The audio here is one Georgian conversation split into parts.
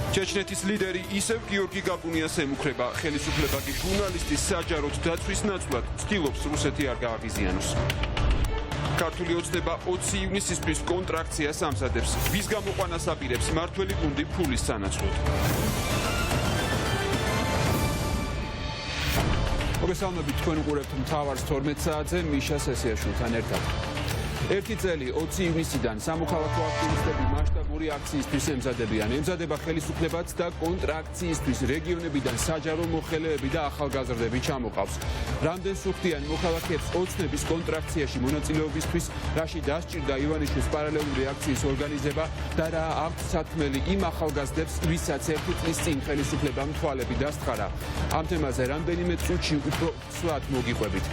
ჩეჩნეთის ლიდერი ისევ გიორგი გაბუნიას ემუქრება, ხელისუფლება კი ჟურნალისტის საჯაროდ დაცვის ნაცვლად ცდილობს რუსეთი არ გააღიზიანოს. ქართული ოცნება 20 ივნისისთვის კონტრაქციას ამზადებს, ვის გამოყვანას აპირებს მართველი გუნდი ფულის სანაცვლოდ. მოგესალმებით, თქვენ უყურებთ მთავარს 12 საათზე, მიშა სესიაშვილთან ერთად. ერთი წელი 20 ივნისიდან სამოქალაქო აქტივისტები მასშტაბური აქციისთვის ემზადებიან. ემზადება ხელისუფლებაც და კონტრაქციისთვის რეგიონებიდან საჯარო მოხელეები და ახალგაზრდები ჩამოყავს. რამდენ სუხდიან მოქალაქეებს ოცნების კონტრაქციაში მონაწილეობისთვის, რაში დასჭირდა ივანიშვილის პარალელური აქციის ორგანიზება და რა აქვთ სათქმელი იმ ახალგაზრდებს, ვისაც ერთი წლის წინ ხელისუფლებამ თვალები დასთხარა. ამ თემაზე რამდენიმე წუთში უფრო ცვლად მოგიყვებით.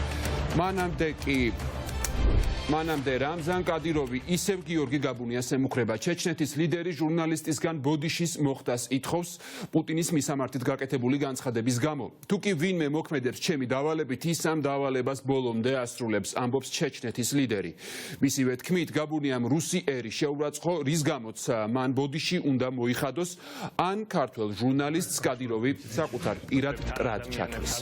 მანამდე რამზან კადიროვი ისევ გიორგი გაბუნიას ემუქრება. ჩეჩნეთის ლიდერი ჟურნალისტისგან ბოდიშის მოხდას ითხოვს პუტინის მისამართით გაკეთებული განცხადების გამო. თუ კი ვინმე მოქმედებს ჩემი დავალებით, ის ამ დავალებას ბოლომდე ასრულებს, ამბობს ჩეჩნეთის ლიდერი. მისივე თქმით, გაბუნიამ რუსი ერი შეურაცხო, რის გამოც მან ბოდიში უნდა მოიხადოს, ან ქართველ ჟურნალისტს კადიროვი საკუთარ პირად მტრად ჩაქრის.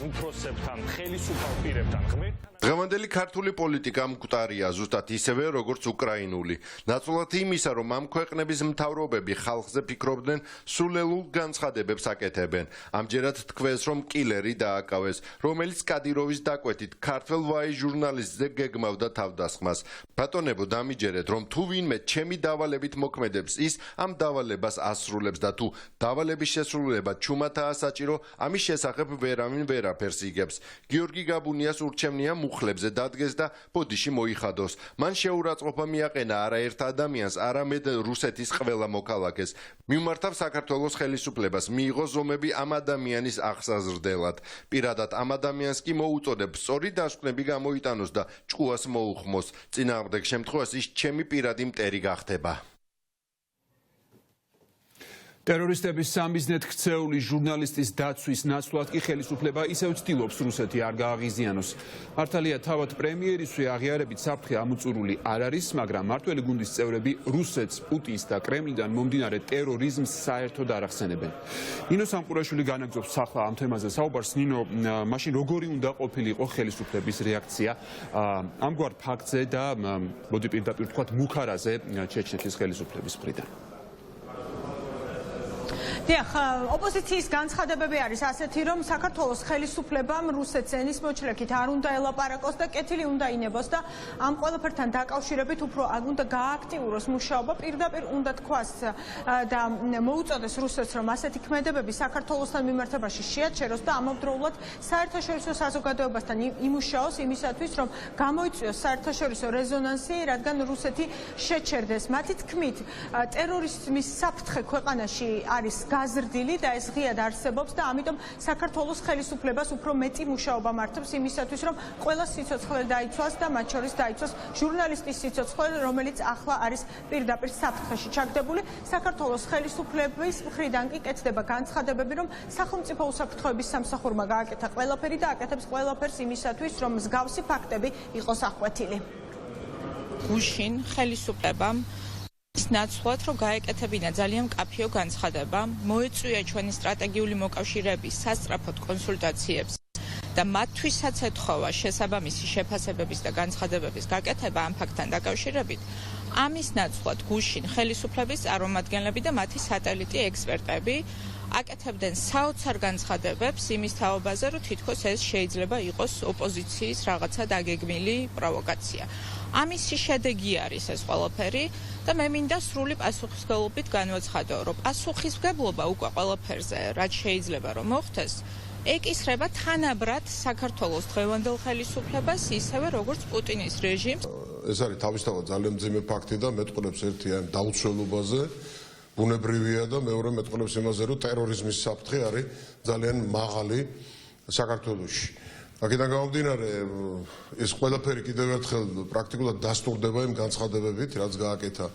დღევანდელი ქართული პოლიტიკა მკვდარია, ზუსტად ისევე როგორც უკრაინული. ნაცვლად იმისა, რომ ამ ქვეყნების მთავრობები ხალხზე ფიქრობდნენ, სულელულ განცხადებებს აკეთებენ. ამჯერად თქვეს, რომ კილერი დააკავეს, რომელიც კადიროვის დაკვეთით ქართველ ვაი ჟურნალისტზე გეგმავდა თავდასხმას. ბატონებო, დამიჯერეთ, რომ თუ ვინმე ჩემი დავალებით მოქმედებს, ის ამ დავალებას ასრულებს და თუ დავალების შესრულება ჩუმათაა საჭირო, ამის შესახებ ვერავინ ვერაფერს იგებს. გიორგი გაბუნიას ურჩევნია მუხლებზე დადგეს და ბოდიში მოიხადოს. მან შეურაცხყოფა მიაყენა არა ერთ ადამიანს, არამედ რუსეთის ყველა მოქალაქეს. მიმართავ საქართველოს ხელისუფლებას, მიიღო ზომები ამ ადამიანის აღსაზრდელად. პირადად ამ ადამიანს კი მოუწოდებ სწორი დასკვნები გამოიტანოს და ჭკუას მოუხმოს. წინააღმდეგ შემთხვევას ის ჩემი პირადი მტერი გახდება. ტერორისტების სამიზნედ ქცეული ჟურნალისტის დაცვის ნაცვლად კი ხელისუფლება ისევ ცდილობს რუსეთი არ გააღიზიანოს. მართალია თავად პრემიერისვე აღიარებით საფრთხე ამოწურული არ არის, მაგრამ მართველი გუნდის წევრები რუსეთს პუტინის და კრემლიდან მომდინარე ტერორიზმს საერთოდ არ ახსენებენ. ნინო სამყურაშვილი განაგრძობს ახლა ამ თემაზე საუბარს. ნინო, მაშინ როგორი უნდა ყოფილიყო ხელისუფლების რეაქცია ამგვარ ფაქტზე და მოდი პირდაპირ ვთქვათ მუქარაზე ჩეჩნეთის ხელისუფლების მხრიდან? დიახ, ოპოზიციის განცხადებები არის ასეთი, რომ საქართველოს ხელისუფლებამ რუსეთს ენის მოჩლექით არ უნდა ელაპარაკოს და კეთილი უნდა ინებოს და ამ ყველაფერთან დაკავშირებით უფრო უნდა გააქტიუროს მუშაობა, პირდაპირ უნდა თქვას და მოუწოდეს რუსეთს, რომ ასეთი ქმედებები საქართველოსთან მიმართებაში შეაჩეროს და ამავდროულად საერთაშორისო საზოგადოებასთან იმუშაოს იმისათვის, რომ გამოიწვიოს საერთაშორისო რეზონანსი, რადგან რუსეთი შეჩერდეს. მათი თქმით, ტერორიზმის საფრთხე ქვეყანაში არის გაზრდილი და ეს ღიად არსებობს და ამიტომ საქართველოს ხელისუფლებას უფრო მეტი მუშაობა მართებს იმისათვის, რომ ყველა სიცოცხლე დაიცვას და მათ შორის დაიცვას ჟურნალისტის სიცოცხლე, რომელიც ახლა არის პირდაპირ საფრთხეში ჩაგდებული. საქართველოს ხელისუფლების მხრიდან კი კეთდება განცხადებები, რომ სახელმწიფო უსაფრთხოების სამსახურმა გააკეთა ყველაფერი და აკეთებს ყველაფერს იმისათვის, რომ მსგავსი ფაქტები იყოს აღკვეთილი. გუშინ ხელისუფლებამ ის ნაცვლად, რომ გაეკეთებინა ძალიან მკაფიო განცხადება, მოეწვია ჩვენი სტრატეგიული მოკავშირეების სასწრაფოდ კონსულტაციებს და მათთვისაც ეთხოვა შესაბამისი შეფასებების და განცხადებების გაკეთება ამ ფაქტთან დაკავშირებით. ამის ნაცვლად გუშინ ხელისუფლების წარმომადგენლები და მათი სატელიტი ექსპერტები აკეთებდნენ საოცარ განცხადებებს იმის თაობაზე, რომ თითქოს ეს შეიძლება იყოს ოპოზიციის რაღაცა დაგეგმილი პროვოკაცია. ამისი შედეგი არის ეს ყველაფერი და მე მინდა სრული პასუხისმგებლობით განვაცხადო, რომ პასუხისმგებლობა უკვე ყველაფერზე, რაც შეიძლება რომ მოხდეს, ეკისრება თანაბრად საქართველოს დღევანდელ ხელისუფლებას, ისევე როგორც პუტინის რეჟიმს. ეს არის თავისთავად ძალიან მძიმე ფაქტი და მეტყოლებს ერთი ამ დაუცველობაზე, ბუნებრივია და მეორე მეტყოლებს იმაზე, რომ ტერორიზმის საფრთხე არის ძალიან მაღალი საქართველოში. აქედან გამომდინარე, ეს ყველაფერი კიდევ ერთხელ პრაქტიკულად დასტურდება იმ განცხადებებით, რაც გააკეთა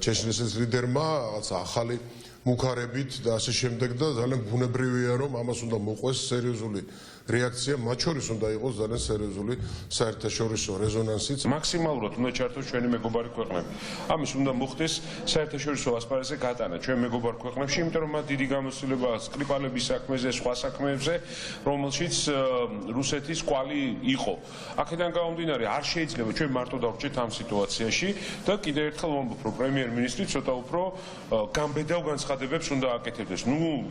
ჩეჩნეთის ლიდერმა, რაღაცა ახალი მუქარებით და ასე შემდეგ და ძალიან ბუნებრივია, რომ ამას უნდა მოყვეს სერიოზული რეაქცია, მათ შორის უნდა იყოს ძალიან სერიოზული საერთაშორისო რეზონანსიც. მაქსიმალურად უნდა ჩართოს ჩვენი მეგობარი ქვეყნები. ამის უნდა მოხდეს საერთაშორისო ასპარეზზე გატანა ჩვენ მეგობარ ქვეყნებში, იმიტომ რომ მათ დიდი გამოცდილება სკრიპალების საქმეზე, სხვა საქმეებზე, რომელშიც რუსეთის კვალი იყო. აქედან გამომდინარე, არ შეიძლება ჩვენ მარტო დავრჩეთ ამ სიტუაციაში და კიდევ ერთხელ ვამბობ, რომ პრემიერ-მინისტრი ცოტა უფრო გამბედავ განცხადებებს უნდა აკეთებდეს.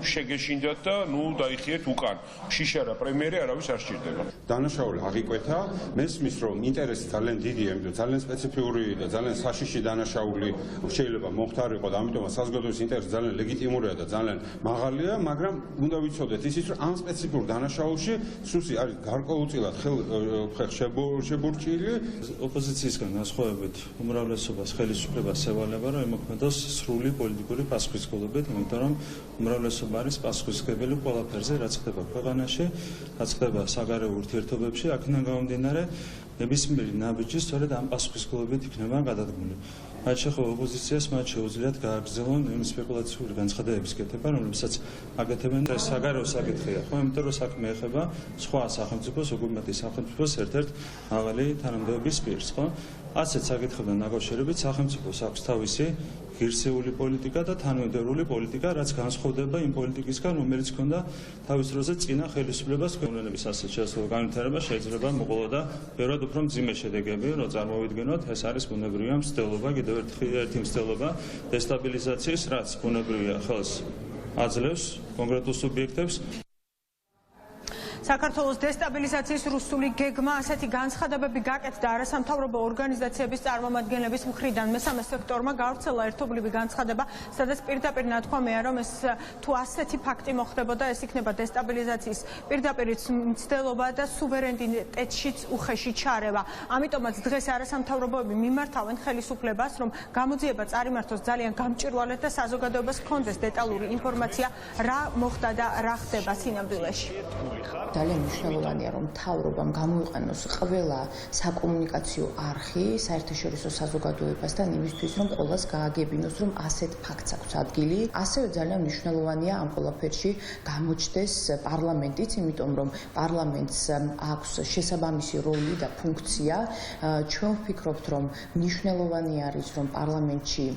შეგეშინდათ და დაიხიეთ უკან. შიშარა პრემიერი არავის არ სჭირდება. დანაშაული აღიკვეთა, მესმის რომ ინტერესი ძალიან დიდია, იმიტომ ძალიან სპეციფიური და ძალიან საშიში დანაშაული შეიძლება მოხდარიყო და ამიტომ საზოგადოების ინტერესი ძალიან ლეგიტიმურია და ძალიან მაღალია, მაგრამ უნდა ვიცოდეთ ისიც, რომ ამ სპეციფიურ დანაშაულში სუსი არის გარკვეულწილად შებურჭილი. ოპოზიციისგან განსხვავებით უმრავლესობას ხელისუფლებას ევალება, რომ ემოქმედოს სრული პოლიტიკური პასუხისმგებლობით, იმიტომ რომ უმრავლესობა არის პასუხისმგებელი ყველაფერზე, რაც ხდება ქვეყანაში, რაც ხდება საგარეო ურთიერთობებში, აქედან გამომდინარე, ნებისმიერი ნაბიჯი სწორედ ამ პასუხისმგებლობით იქნება გადადგმული. რაც შეეხება ოპოზიციას, მათ შეუძლიათ გააგრძელონ იმ სპეკულაციური განცხადებების კეთება, რომლებსაც აკეთებენ საგარეო საკითხია, ხო, იმიტომ რომ საქმე ეხება სხვა სახელმწიფოს, უკვე მეტი სახელმწიფოს ერთ-ერთ მაღალი თანამდებობის პირს, ხო? ასეთ საკითხებთან დაკავშირებით სახელმწიფოს აქვს თავისი ღირსეული პოლიტიკა და თანმიმდევრული პოლიტიკა, რაც განსხვავდება იმ პოლიტიკისგან, რომელიც ჰქონდა თავის დროზე წინა ხელისუფლებას. ქვეყნების ასეთ შესაძლო განვითარება შეიძლება მოყოლა და ბევრად უფრო მძიმე შედეგები, რომ წარმოვიდგენოთ, ეს არის ბუნებრივია მცდელობა, კიდევ ერთი მცდელობა დესტაბილიზაციის, რაც ბუნებრივია ხელს აძლევს კონკრეტულ სუბიექტებს. საქართველოს დესტაბილიზაციის რუსული გეგმა ასეთი განცხადებები გაკეთდა არასამთავრობო ორგანიზაციების წარმომადგენლების მხრიდან. მესამე სექტორმა გავრცელა ერთობლივი განცხადება, სადაც პირდაპირ ნათქვამია, რომ ეს თუ ასეთი ფაქტი მოხდებოდა, ეს იქნება დესტაბილიზაციის პირდაპირ მცდელობა და სუვერენიტეტშიც უხეში ჩარევა. ამიტომაც დღეს არასამთავრობოები მიმართავენ ხელისუფლებას, რომ გამოძიება წარიმართოს ძალიან გამჭვირვალედ და საზოგადოებას ჰქონდეს დეტალური ინფორმაცია, რა მოხდა და რა ხდება სინამდვილეში. ძალიან მნიშვნელოვანია, რომ მთავრობამ გამოიყენოს ყველა საკომუნიკაციო არხი საერთაშორისო საზოგადოებასთან იმისთვის, რომ ყველას გააგებინოს, რომ ასეთ ფაქტს აქვს ადგილი. ასევე ძალიან მნიშვნელოვანია ამ ყველაფერში გამოჩნდეს პარლამენტიც, იმიტომ რომ პარლამენტს აქვს შესაბამისი როლი და ფუნქცია. ჩვენ ვფიქრობთ, რომ მნიშვნელოვანი არის, რომ პარლამენტში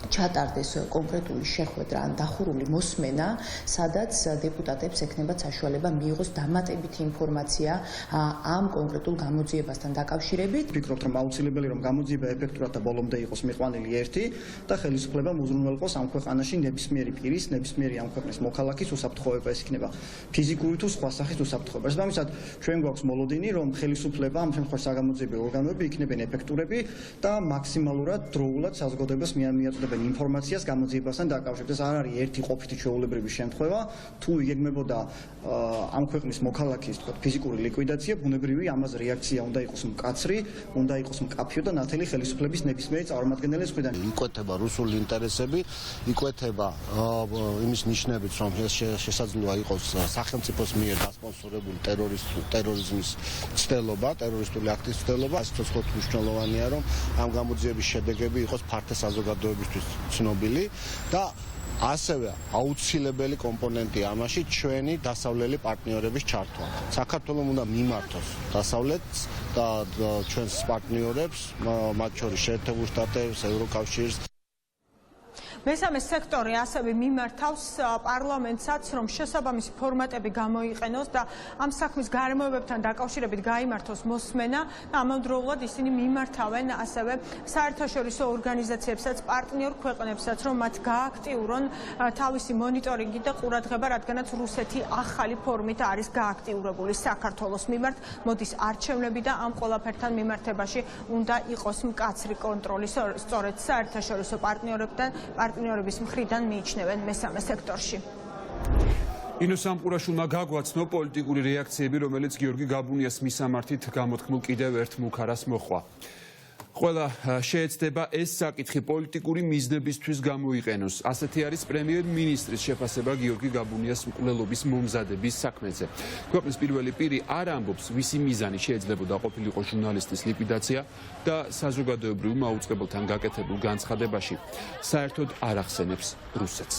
ჩატარდეს კონკრეტული შეხვედრა ან დახურული მოსმენა, სადაც დეპუტატებს ექნებათ საშუალება მიიღოს დამატებითი ინფორმაცია ამ კონკრეტულ გამოძიებასთან დაკავშირებით. ვფიქრობთ, რომ აუცილებელი რომ გამოძიება ეფექტურად და ბოლომდე იყოს მიყვანილი ერთი და ხელისუფლება უზრუნველყოს ამ ქვეყანაში ნებისმიერი პირის, ნებისმიერი ამ ქვეყნის მოქალაქის უსაფრთხოება, ეს იქნება ფიზიკური თუ სხვა სახის უსაფრთხოება. შესაბამისად, ჩვენ გვაქვს მოლოდინი, რომ ხელისუფლება, ამ შემთხვევაში საგამოძიებო ორგანოები იქნებიან ეფექტურები და მაქსიმალურად დროულად საზოგადოებას მიაწოდებენ ინფორმაციას გამოძიებასთან დაკავშირებით. ეს არ არის ერთი ყოფითი ჩვეულებრივი შემთხვევა, თუ იგეგმებოდა ამ ქვეყნის მოქალაქის, თქვა, ფიზიკური ლიკვიდაცია, ბუნებრივი ამაზე რეაქცია უნდა იყოს მკაცრი, უნდა იყოს მკაფიო და ნათელი ხელისუფლების ნებისმიერი წარმომადგენლის მხრიდან. იკვეთება რუსული ინტერესები, იკვეთება იმის ნიშნებით, რომ შესაძლოა იყოს სახელმწიფოს მიერ დასპონსორებული ტერორიზმის ცდელობა, ტერორისტული აქტის ცდელობა. ეს თვითონ მნიშვნელოვანია, რომ ამ გამოძიების შედეგები იყოს ფართე საზოგადოებისთვის ცნობილი და ასევე აუცილებელი კომპონენტია ამაში ჩვენი დასავლელი პარტნიორების ჩართვა. საქართველოს უნდა მიმართოს დასავლეთს და ჩვენს პარტნიორებს, მათ შორის შეერთებულ შტატებს, ევროკავშირს. მესამე სექტორი ასევე მიმართავს პარლამენტსაც, რომ შესაბამისი ფორმატები გამოიყენოს და ამ საქმის გარემოებებთან დაკავშირებით გაიმართოს მოსმენა და ამავდროულად ისინი მიმართავენ ასევე საერთაშორისო ორგანიზაციებსაც, პარტნიორ ქვეყნებსაც, რომ მათ გააქტიურონ თავისი მონიტორინგი და ყურადღება, რადგანაც რუსეთი ახალი ფორმით არის გააქტიურებული საქართველოს მიმართ. მოდის არჩევნები და ამ ყველაფერთან მიმართებაში უნდა იყოს მკაცრი კონტროლი, სწორედ საერთაშორისო პარტნიორების მხრიდან მიიჩნევენ მესამე სექტორში. ინო სამყურაშვილმა გაგვაცნო პოლიტიკური რეაქციები, რომელიც გიორგი გაბუნიას მისამართით გამოთქმულ კიდევ ერთ მუქარას მოხვა. ყველა შეეცდება ეს საკითხი პოლიტიკური მიზნებისთვის გამოიყენოს. ასეთი არის პრემიერ-მინისტრის შეფასება გიორგი გაბუნიას მკვლელობის მომზადების საქმეზე. ქვეყნის პირველი პირი არ ამბობს, ვისი მიზანი შეიძლებოდა ყოფილიყო ჟურნალისტის ლიკვიდაცია და საზოგადოებრივ მაუწყებელთან გაკეთებულ განცხადებაში საერთოდ არ ახსენებს რუსეთს.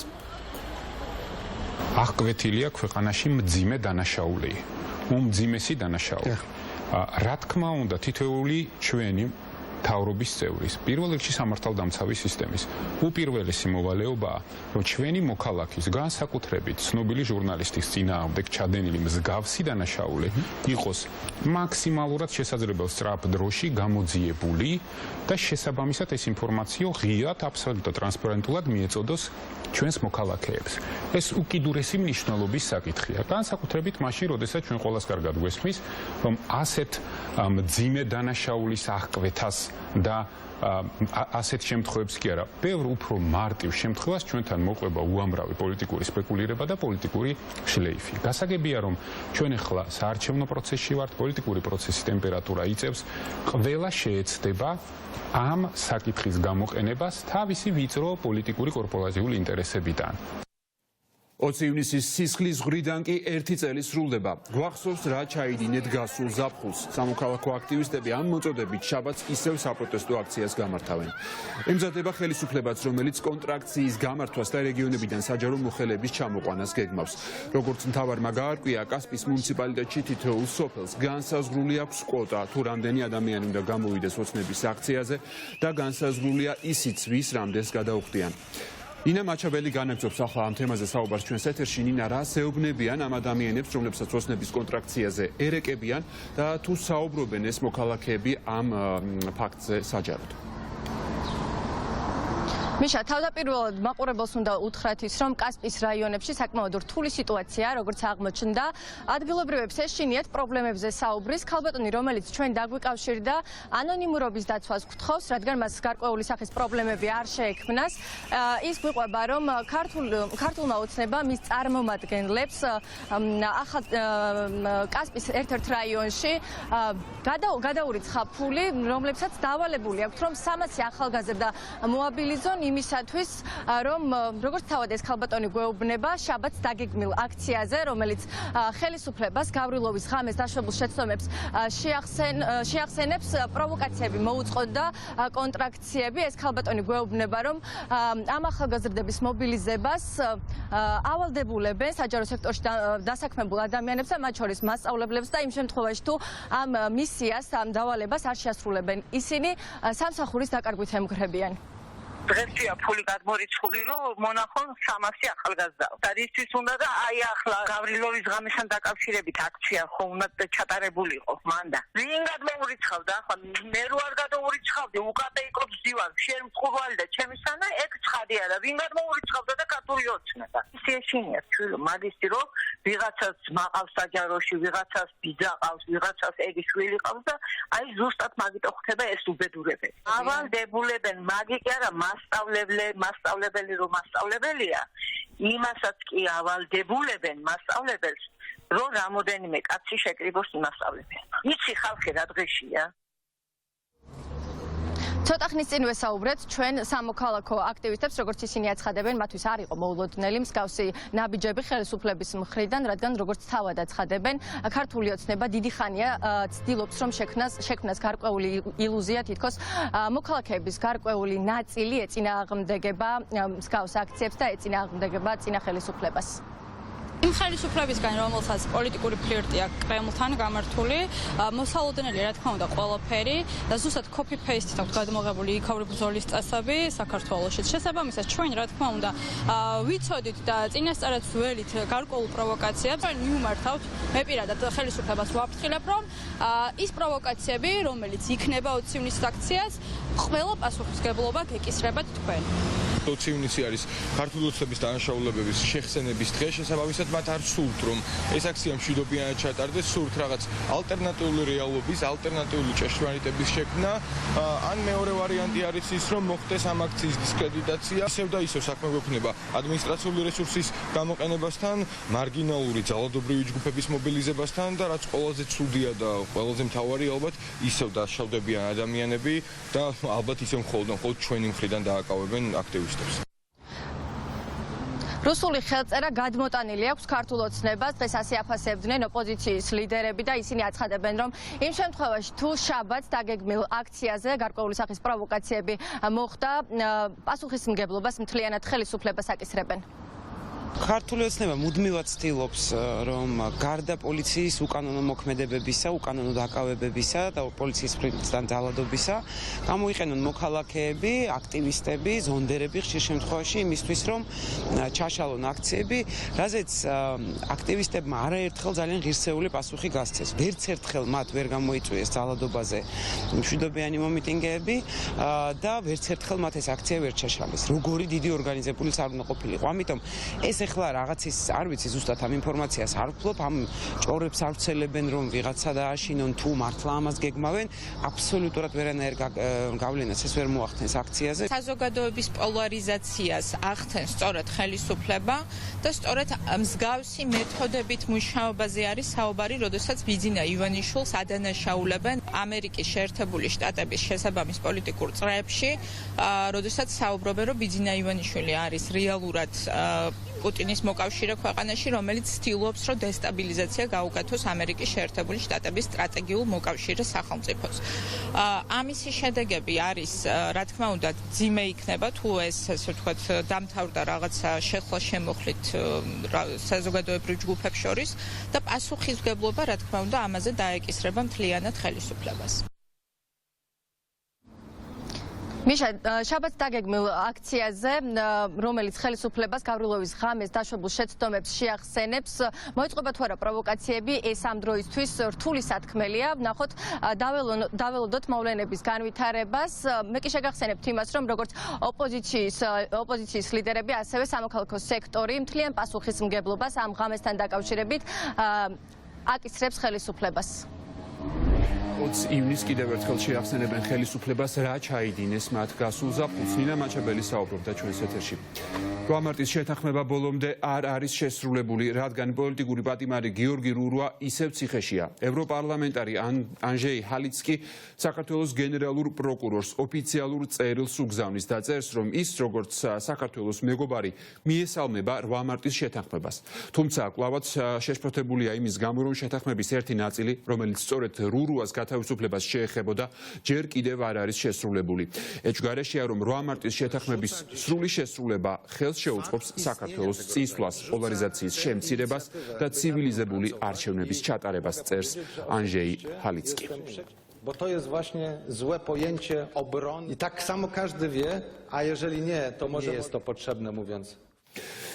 აღკვეთილია ქვეყანაში მძიმე დანაშაული. უმძიმესი დანაშაული. რა თქმა უნდა, თითოეული ჩვენი თავრობის წევრის, პირველ რიგში სამართალდამცავი სისტემის უპირველესი მოვალეობაა, რომ ჩვენი მოქალაქის განსაკუთრებით ცნობილი ჟურნალისტის წინააღმდეგ ჩადენილი მსგავსი დანაშაული იყოს მაქსიმალურად შესაძლებელი სწრაფ დროში გამოძიებული და შესაბამისად ეს ინფორმაცია ღიად, აბსოლუტურად ტრანსპარენტულად მიეწოდოს ჩვენს მოქალაქეებს. ეს უკიდურესი მნიშვნელობის საკითხია. განსაკუთრებით მაშინ, როდესაც ჩვენ ყველას კარგად გვესმის, რომ ასეთ მძიმე დანაშაულის აღკვეთას და ასეთ შემთხვევებს კი არა, ბევრ უფრო მარტივ შემთხვევას ჩვენთან მოყვება უამრავი პოლიტიკური სპეკულირება და პოლიტიკური შლეიფი. გასაგებია, რომ ჩვენ ახლა საარჩევნო პროცესში ვართ, პოლიტიკური პროცესის ტემპერატურა იწევს, ყველა შეეცდება ამ საკითხის გამოყენებას თავისი ვიწრო პოლიტიკური კორპორატიული ინტერესებიდან. 20 ივნისის სისხლის ზღვრიდან კი 1 წელი სრულდება. გვახსოვს რა ჩაიდინეთ გასულ ზაფხულს. სამოქალაქო აქტივისტები ამ მოწოდებით შაბათს ისევ საპროტესტო აქციას გამართავენ. ემზადება ხელისუფლებაც, რომელიც კონტრაქციის გამართვას და რეგიონებიდან საჯარო მოხელების ჩამოყვანას გეგმავს. როგორც მთავარმა გაარკვია, კასპის მუნიციპალიტეტში თითოეულ სოფელს განსაზღვრული აქვს კვოტა, თუ რამდენი ადამიანი უნდა გამოვიდეს ოცნების აქციაზე და განსაზღვრულია ისიც, ვის რამდენს გადაუხდიან. Nina მაჩაბელი განაგზობს ახლა ამ თემაზე საუბარს ჩვენს ეთერში. Nina, რას ეუბნებიან ამ ადამიანებს, რომლებსაც ოცნების კონტრაქციაზე ერეკებიან და თუ საუბრობენ ეს მოქალაქეები ამ ფაქტზე საჯაროდ? მიშა, თავდაპირველად მაყურებელს უნდა უთხრათ ის, რომ კასპის რაიონებში საკმაოდ რთული სიტუაცია, როგორც აღმოჩნდა, ადგილობრივებს ეშინიათ პრობლემებზე საუბრის, ქალბატონი, რომელიც ჩვენ დაგვიკავშირდა, ანონიმურობის დაცვას გთხოვს, რადგან მას გარკვეული სახის პრობლემები არ შეექმნას. ის გვიყვება, რომ ქართულმა ოცნებამ მის წარმომადგენლებს ახალ კასპის ერთ-ერთ რაიონში გადაურიცხა ფული, რომლებსაც დავალებული აქვთ, რომ 300 ახალგაზრდა მოაბილიზონ იმისათვის, რომ როგორც თავად ეს ქალბატონი გვეუბნება, შაბათს დაგეგმილ აქციაზე, რომელიც ხელისუფლებას გავრილოვის ღამეს დაშვებულ შეცდომებს შეახსენებს, პროვოკაციები მოუწყოთ და კონტრაქციები. ეს ქალბატონი გვეუბნება, რომ ამ ახალგაზრდების მობილიზებას ავალდებულებენ საჯარო სექტორში დასაქმებულ ადამიანებს და მათ შორის მასწავლებლებს და იმ შემთხვევაში თუ ამ მისიას, ამ დავალებას არ შეასრულებენ, ისინი სამსახურის დაკარგვით ემგრებიან. დღესია ფული გადმორიცხული, რომ მონახონ 300 ახალგაზრდა. და ისთვის უნდა და აი ახლა გავრილოვის ღამესთან დაკავშირებით აქცია ხო უნდა ჩატარებულიყო მანდა. ვინ გადმოურიცხავდა? ახლა მე რო არ გადმოურიცხავდი, უკატეიკობს ძივარ, შენ მყურვალი და ჩემისანა ეგ ცხადი არა. ვინ გადმოურიცხავდა და კათოლიკე ოცნება. ის ეშინია თვილო მაგისტი რომ ვიღაცას მაყავს საჯაროში, ვიღაცას ბიძა ყავს, ვიღაცას ეგის შვილი ყავს და აი ზუსტად მაგიტო ხდება ეს უბედურებები. ავალდებულებენ მაგი კი არა მასწავლებელი რომ მასწავლებელია, იმასაც კი ავალდებულებენ მასწავლებელს, რომ რამოდენიმე კაცი შეკრიბოს მასწავლებელს. იცი ხალხი რა დღეშია? ცოტა ხნის წინ ვესაუბრეთ ჩვენ სამოქალაქო აქტივისტებს, როგორც ისინი აცხადებენ, მათთვის არ იყო მოულოდნელი მსგავსი ნაბიჯები ხელისუფლების მხრიდან, რადგან როგორც თავად აცხადებენ, ქართული ოცნება დიდი ხანია ცდილობს, რომ შექმნას გარკვეული ილუზია, თითქოს მოქალაქეების გარკვეული ნაწილი ეწინააღმდეგება მსგავს აქციებს და ეწინააღმდეგება წინა ხელისუფლებას. იმ ხელისუფლებისგან, რომელსაც პოლიტიკური ფლირტი აქვს კრემლთან გამართული, მოსალოდნელი რა თქმა უნდა ყველაფერი და ზუსტად copy-paste-ით აქვს გადმოღებული იქაური ბრძოლის წესები საქართველოშიც. შესაბამისად, ჩვენ რა თქმა უნდა ვიცოდით და წინასწარად ველით გარკვეულ პროვოკაციებს მიმართავთ. მე პირადად ხელისუფლებას ვაფრთხილებ, რომ ის პროვოკაციები, რომელიც იქნება 20 ივნისის აქციას, ყველა პასუხისმგებლობა გეკისრებათ თქვენ. 20 ივნისი არის ქართული ოცნების დანაშაულებების შეხსენების დღე, შესაბამისად მათ არ სურთ, რომ ეს აქცია მშვიდობიანად ჩატარდეს, სურთ რაღაც ალტერნატიული რეალობის, ალტერნატიული ჭეშმარიტების შექმნა, ან მეორე ვარიანტი არის ის, რომ მოხდეს ამ აქციის დისკრედიტაცია. ისევ და ისევ საქმე გვექნება ადმინისტრაციული რესურსის გამოყენებასთან, მარგინალური ძალადობრივი ჯგუფების მობილიზებასთან და რაც ყველაზე ცუდია და ყველაზე მთავარი ალბათ ისევ დაშავდებიან ადამიანები და ალბათ ისევ მხოლოდ ჩვენი მხრიდან დააკავებენ აქტივისტებს. რუსული ხელწერა გადმოტანილი აქვს ქართულ ოცნებას, დღეს ასე აფასებდნენ ოპოზიციის ლიდერები და ისინი აცხადებენ, რომ იმ შემთხვევაში თუ შაბათს დაგეგმილ აქციაზე გარკვეული სახის პროვოკაციები მოხდა, პასუხისმგებლობას მთლიანად ხელისუფლებას აკისრებენ. ქართული ოცნება მუდმივად ცდილობს, რომ გარდა პოლიციის უკანონო მოქმედებებისა, უკანონო დაკავებებისა და პოლიციის მხრიდან ძალადობისა, გამოიყენონ მოქალაქეები, აქტივისტები, ზონდერები ხშირ შემთხვევაში იმისთვის, რომ ჩაშალონ აქციები, რაზეც აქტივისტებმა არაერთხელ ძალიან ღირსეული პასუხი გასცეს. ვერც ერთხელ მათ ვერ გამოიწვიეს ძალადობაზე მშვიდობიანი მომიტინგეები და ვერც ერთხელ მათ ეს აქცია ვერ ჩაშალეს. როგორი დიდი ორგანიზებულიც არ უნდა ყოფილიყო. ამიტომ ეს ეხლა რაღაცის არ ვიცი ზუსტად ამ ინფორმაციას არ ვფლობ, ამ ჭორებს არ ვცელებენ რომ ვიღაცა დააშინონ თუ მართლა ამას გეგმავენ, აბსოლუტურად ვერანაირ გავლენას ეს ვერ მოახდენს აქციაზე. საზოგადოების პოლარიზაციას ახდენს სწორედ ხელისუფლება და სწორედ მსგავსი მეთოდებით მუშაობაზე არის საუბარი, როდესაც ბიძინა ივანიშვილს ადანაშაულებენ ამერიკის შეერთებული შტატების შესაბამის პოლიტიკურ წრეებში, როდესაც საუბრობენ, რომ ბიძინა ივანიშვილი არის რეალურად პუტინის მოკავშირე ქვეყანაში, რომელიც ცდილობს, რომ დესტაბილიზაცია გაუგათოს ამერიკის შეერთებული შტატების სტრატეგიულ მოკავშირე სახელმწიფოს. ამისი შედეგები არის, რა თქმა უნდა, ძიმე იქნება, თუ ეს, ასე ვთქვათ, დამთავრდა რაღაცა შეხლა-შემოხლით საზოგადოებრივ ჯგუფებს შორის და პასუხისმგებლობა, რა თქმა უნდა, ამაზე დაეკისრება მთლიანად ხელისუფლებას. მიშა, შაბათს დაგეგმილ აქციაზე, რომელიც ხელისუფლებას გავრილოვის ღამეს დაშვებულ შეცდომებს შეახსენებს, მოიწყება თუ არა პროვოკაციები, ეს ამ დროისთვის რთული სათქმელია. ვნახოთ, დაველოდოთ მოვლენების განვითარებას. მე კი შეგახსენებთ იმას, რომ როგორც ოპოზიციის ლიდერები, ასევე სამოქალაქო სექტორი მთლიან პასუხისმგებლობას ამ ღამესთან დაკავშირებით აკისრებს ხელისუფლებას. 20 ივნისს კიდევ ერთხელ შეახსენებენ ხელისუფლებას, რა ჩაიდინეს მათ გასულ ზაფხულს. ნინა მაჩაბელი საუბრობდა ჩვენს ეთერში. 8 მარტის შეთანხმება ბოლომდე არ არის შესრულებული, რადგან პოლიტიკური პატიმარი გიორგი რურვა ისევ ციხეშია. ევროპარლამენტარი ანჟეი ჰალიცკი საქართველოს გენერალურ პროკურორს ოფიციალურ წერილს უგზავნის და წერს, რომ ის, როგორც საქართველოს მეგობარი, მიესალმება 8 მარტის შეთანხმებას. თუმცა კვლავაც შეშფოთებულია იმის გამო, რომ შეთანხმების ერთი ნაწილი, რომელიც სწორედ რურვას თავისუფლებას შეეხებოდა, ჯერ კიდევ არ არის შესრულებული. ეჭვგარეშეა, რომ 8 მარტის შეთანხმების სრული შესრულება ხელს შეუწყობს საქართველოს წინსვლას, პოლარიზაციის შემცირებას და ცივილიზებული არჩევნების ჩატარებას, წერს ანჟეი ჰალიცკი. Bo to jest właśnie złe pojęcie obrony i tak samo każdy wie, a jeżeli nie, to może nie jest to potrzebne, mówiąc.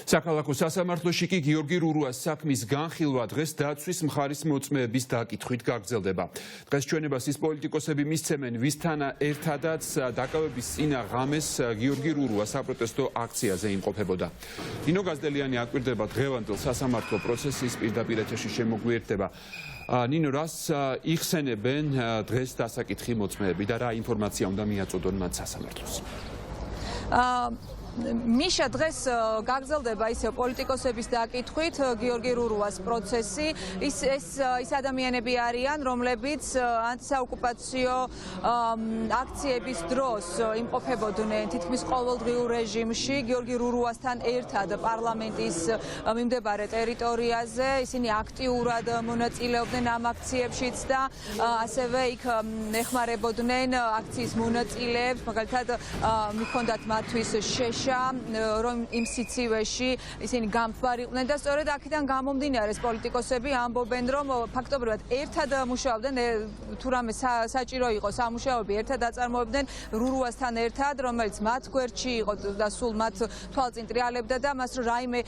Საქალაქო სასამართლოში კი გიორგი რურვას საქმის განხილვა დღეს დაცვის მხარის მოწმეების დაკითხვით გაგრძელდება. დღეს ჩვენებას ის პოლიტიკოსები მისცემენ, ვისთან ერთადაც დაკავების წინა ღამეს გიორგი რურვა საპროტესტო აქციაზე იმყოფებოდა. ნინო გაზდელიანი აკვირდება დღევანდელ სასამართლო პროცესის პირდაპირ ეთერში შემოგვიერთდება. ნინო, რას იხსენებენ დღეს დასაკითხი მოწმეები და რა ინფორმაცია უნდა მიაწოდონ მათ სასამართლოს? მიშა, დღეს გაგრძელდება ისე პოლიტიკოსების დაკითხვით გიორგი რურვას პროცესი. ის ადამიანები არიან, რომლებიც ანტისაოკუპაციო აქციების დროს იმყოფებოდნენ თითქმის ყოველდღიურ რეჟიმში გიორგი რურვასთან ერთად პარლამენტის მიმდებარე ტერიტორიაზე. ისინი აქტიურად მონაწილეობდნენ ამ აქციებშიც და ასევე იქ ეხმარებოდნენ აქციის მონაწილეებს, მაგალითად მიჰქონდათ მათთვის შეშ რომ იმ სიცივეში ისინი გამხდარიყვნენ და სწორედ აქედან გამომდინარე პოლიტიკოსები ამბობენ, რომ ფაქტობრივად ერთად მუშაობდნენ, თუ რამე საჭირო იყო სამუშაოები, ერთად აწარმოებდნენ რურვასთან ერთად, რომელიც მათ გვერდში იყო და სულ მათ თვალწინ ტრიალებდა და მას რაიმე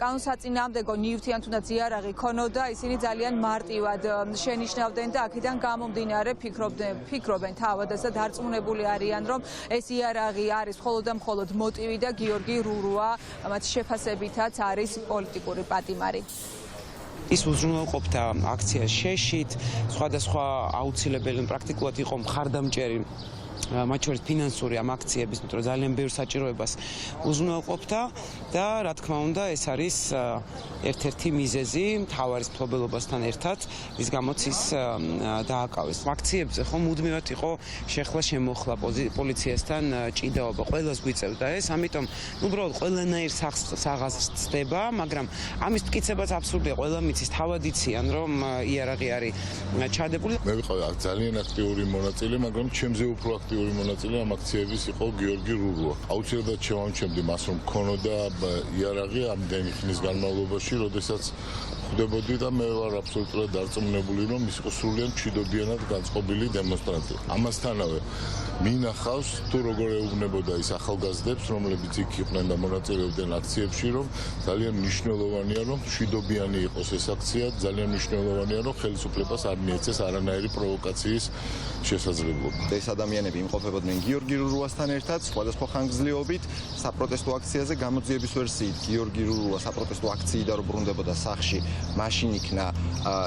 კანონსაწინააღმდეგო ნივთი ან თუნდაც იარაღი ქონოდა, ისინი ძალიან მარტივად შენიშნავდნენ და აქედან გამომდინარე ფიქრობენ თავადაც და დარწმუნებული არიან, რომ ეს იარაღი არის მხოლოდ და მხოლოდ მოტივი და გიორგი რურვა მათ შეფასებითაც არის პოლიტიკური პატიმარი. ის უზრუნველყოფდა აქციას შეშით, სხვადასხვა აუცილებელი პრაქტიკულად იყო მხარდამჭერი მათ შორის ფინანსური ამ აქციების, იმიტომ რომ ძალიან ბევრ საჭიროებას უზრუნველყოფდა და რა თქმა უნდა ეს არის ერთ-ერთი მიზეზი მთავარის მფლობელობასთან ერთად, რის გამოც ის დააკავეს. აქციებზე ხო მუდმივად იყო შეხლა-შემოხლა პოლიციასთან ჭიდაობა, ყველას გვიწევდა ეს, ამიტომ უბრალოდ ყველანაირ საღაზს ცდება, მაგრამ ამის მტკიცებაც აბსურდია, ყველა მიცის თავად იციან, რომ იარაღი არის ჩადებული. მე ვიყავი ძალიან აქტიური მონაწილე, მაგრამ ჩემზე უფრო აქტიური ოფიციალური მონაწილე ამ აქციების იყო გიორგი რურუა. აუცილებლად შევამჩნევდი მას, რომ ქონოდა იარაღი ამდენი ხნის განმავლობაში, როდესაც ხვდებოდი და მე ვარ აბსოლუტურად დარწმუნებული, რომ ის იყო სრულიად მშვიდობიანად განწყობილი დემონსტრანტი. ამასთანავე მინახავს თუ როგორ ეუბნებოდა ის ახალგაზრდებს, რომლებიც იქ იყვნენ და მონაწილეობდნენ აქციებში, რომ ძალიან მნიშვნელოვანია, რომ მშვიდობიანი იყოს ეს აქცია, ძალიან მნიშვნელოვანია, რომ ხელისუფლებას არ მიეცეს არანაირი პროვოკაციის შესაძლებლობა. ეს ადამიანები იმყოფებოდნენ გიორგი რურუასთან ერთად, სხვადასხვა ხანგრძლივობით საპროტესტო აქციაზე გამოძიების ვერსიით გიორგი რურუა საპროტესტო აქციიდან რო ბრუნდებოდა სახლში, მაშინ იქნა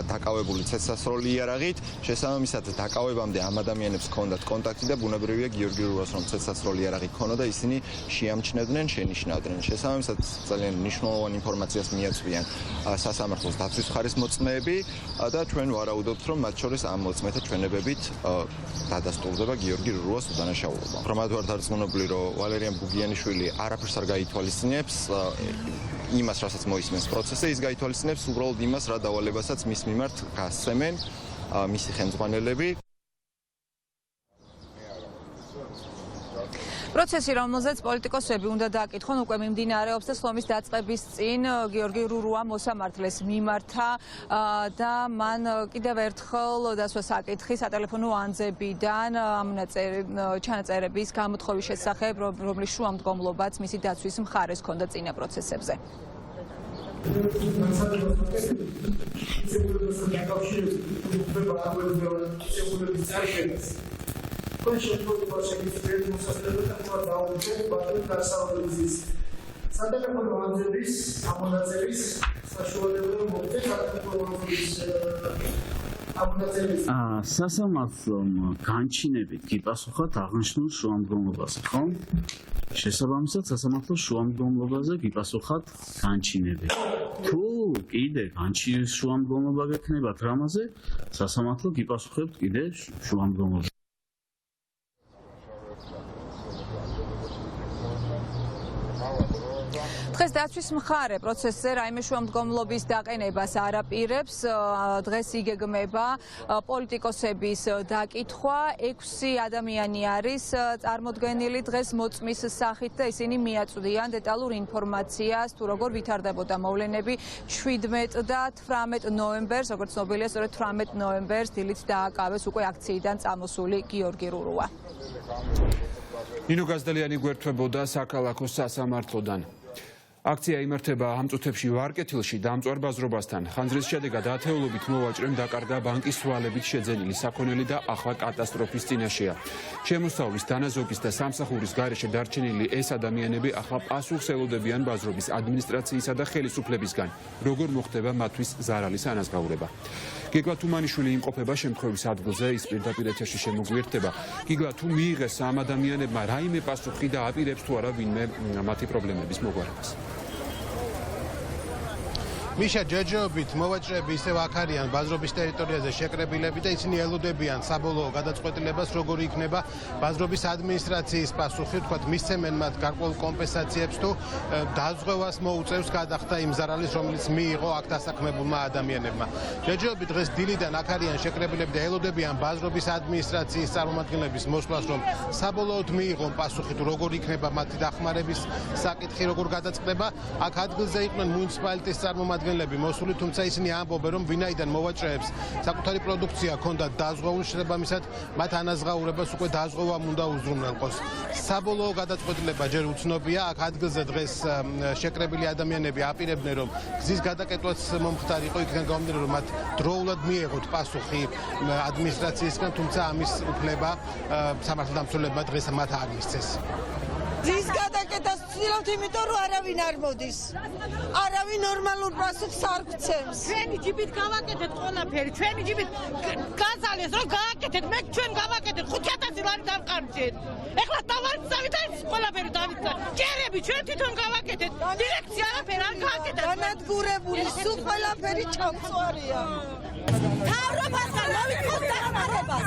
დაკავებული ცეცხლსასროლი იარაღით, შესაბამისად დაკავებამდე ამ ადამიანებს ჰქონდათ კონტაქტი და ბუნებრივია გიორგი რურუას რომ ცეცხლსასროლი იარაღი ჰქონოდა, ისინი შეამჩნევდნენ, შენიშნავდნენ. შესაბამისად ძალიან მნიშვნელოვან ინფორმაციას მიაწვიან სასამართლოს დაცვის მხარის მოწმეები და ჩვენ ვარაუდობთ, რომ მათ შორის ამ მოწმეთა ჩვენებებით დადასტურდება გიორგი რურუას უდანაშაულობა. რომად ვარ დარწმუნებული, რომ ვალერიან ბუგიანიშვილი არაფერს არ გაითვალისწინებს იმას, რასაც მოისმენს პროცესზე, ის გაითვალისწინებს უბრალოდ იმას, რა დავალებასაც მის მიმართ გასცემენ მისი ხელმძღვანელები. პროცესი, რომელზეც პოლიტიკოსები უნდა დააკითხონ, უკვე მიმდინარეობს და სლომის დაწყების წინ გიორგი რურუა მოსამართლეს მიმართა და მან კიდევ ერთხელ დასვა საკითხი სატელეფონო ანძებიდან ამ ჩანაწერების გამოთხოვის შესახებ, რომლის შუამდგომლობაც მისი დაცვის მხარეს ჰქონდა წინა პროცესებზე. სასამართლომ განჩინებით გიპასუხათ აღნიშნულ შუამდგომლობაზე, ხო? შესაბამისად სასამართლოს შუამდგომლობაზე გიპასუხათ განჩინებით. თუ კიდე განჩინის შუამდგომლობა გექნებათ რამაზე, სასამართლო გიპასუხებთ კიდე შუამდგომლობაზე. დღეს დაცვის მხარე პროცესზე რაიმე შუამდგომლობის დაყენებას არ აპირებს. დღეს იგეგმება პოლიტიკოსების დაკითხვა. 6 ადამიანი არის წარმოდგენილი დღეს მოწმის სახით და ისინი მიაწვდიან დეტალურ ინფორმაციას თუ როგორ ვითარდებოდა მოვლენები 17 და 18 ნოემბერს, როგორც ცნობილია, სწორედ 18 ნოემბერს დილით დააკავეს უკვე აქციიდან წამოსული გიორგი რურუა. ნინო გაზდელიანი გვერდთვებოდა საქალაქო სასამართლოდან. აქცია იმართება ამ წუთებში ვარკეთილში დამწვარ ბაზრობასთან. ხანძრის შედეგად ათეულობით მოვაჭრემ დაკარგა ბანკის სვალებით შეძენილი საქონელი და ახლა კატასტროფის წინაშეა. შემოსავლის, დანაზოგის და სამსახურის გარეშე დარჩენილი ეს ადამიანები ახლა პასუხს ელოდებიან ბაზრობის ადმინისტრაციისა და ხელისუფლებისგან, როგორ მოხდება მათთვის ზარალის ანაზღაურება. გიგლა თუმანიშვილი იმყოფება შემთხვევის ადგილზე, ის პირდაპირ ეთერში შემოგვიერთდება. გიგლა, თუ მიიღეს ამ ადამიანებმა რაიმე პასუხი და აპირებს თუ არა ვინმე მათი პრობლემების მოგვარებას? მიშა ჯეჯობით მოვაჭრეები ისევ აქ არიან ბაზრობის ტერიტორიაზე შეკრებილები და ისინი ელოდებიან საბოლოო გადაწყვეტილებას, როგორი იქნება ბაზრობის ადმინისტრაციის პასუხი, თქვათ მისცემენ მათ გარკვეულ კომპენსაციებს თუ დაზღვევას მოუწევს გადახდა იმ ზარალის, რომელიც მიიღო აქ დასაქმებულმა ადამიანებმა. ჯეჯობით დღეს დილიდან აქ არიან შეკრებილები და ელოდებიან ბაზრობის ადმინისტრაციის წარმომადგენლების მოსვლას, რომ საბოლოოდ მიიღონ პასუხი თუ როგორი იქნება მათი დახმარების საკითხი, როგორ გადაწყდება. აქ ადგილზე იყვნენ მუნიციპალიტეტის წარმომადგენლები მოსული, თუმცა ისინი ამბობენ, რომ ვინაიდან მოვაჭრეებს საკუთარი პროდუქცია ჰქონდათ დაზღვეული, შესაბამისად მათ ანაზღაურებას უკვე დაზღვევამ უნდა უზრუნველყოს. საბოლოო გადაწყვეტილება ჯერ უცნობია. აქ ადგილზე დღეს შეკრებილი ადამიანები აპირებდნენ, რომ გზის გადაკეთვაც მომხდარი იყო, იქიდან გამომდინარე, რომ მათ დროულად მიეღოთ პასუხი ადმინისტრაციისგან, თუმცა ამის უფლება სამართალდამცველებმა დღეს მათ არ მისცეს. გზის გადაკეთებას ვცდილობთ, იმიტომ რომ არავინ არ მოდის. არავინ ნორმალურ პასუხს არ გვცემს. ჩვენი ჯიბით გავაკეთეთ ყველაფერი, ჩვენი ჯიბით გაზალეს, რომ გააკეთეთ, მე ჩვენ გავაკეთეთ 5000 ლარი დავყარჯეთ. ეხლა დავარწავით და ყველაფერი დავიწყდა. ჭერები ჩვენ თვითონ გავაკეთეთ. დირექცია არაფერი არ გააკეთეთ. განადგურებული სულ ყველაფერი ჩამწვარია. თავრობასთან მოვიწყოთ დახმარებას.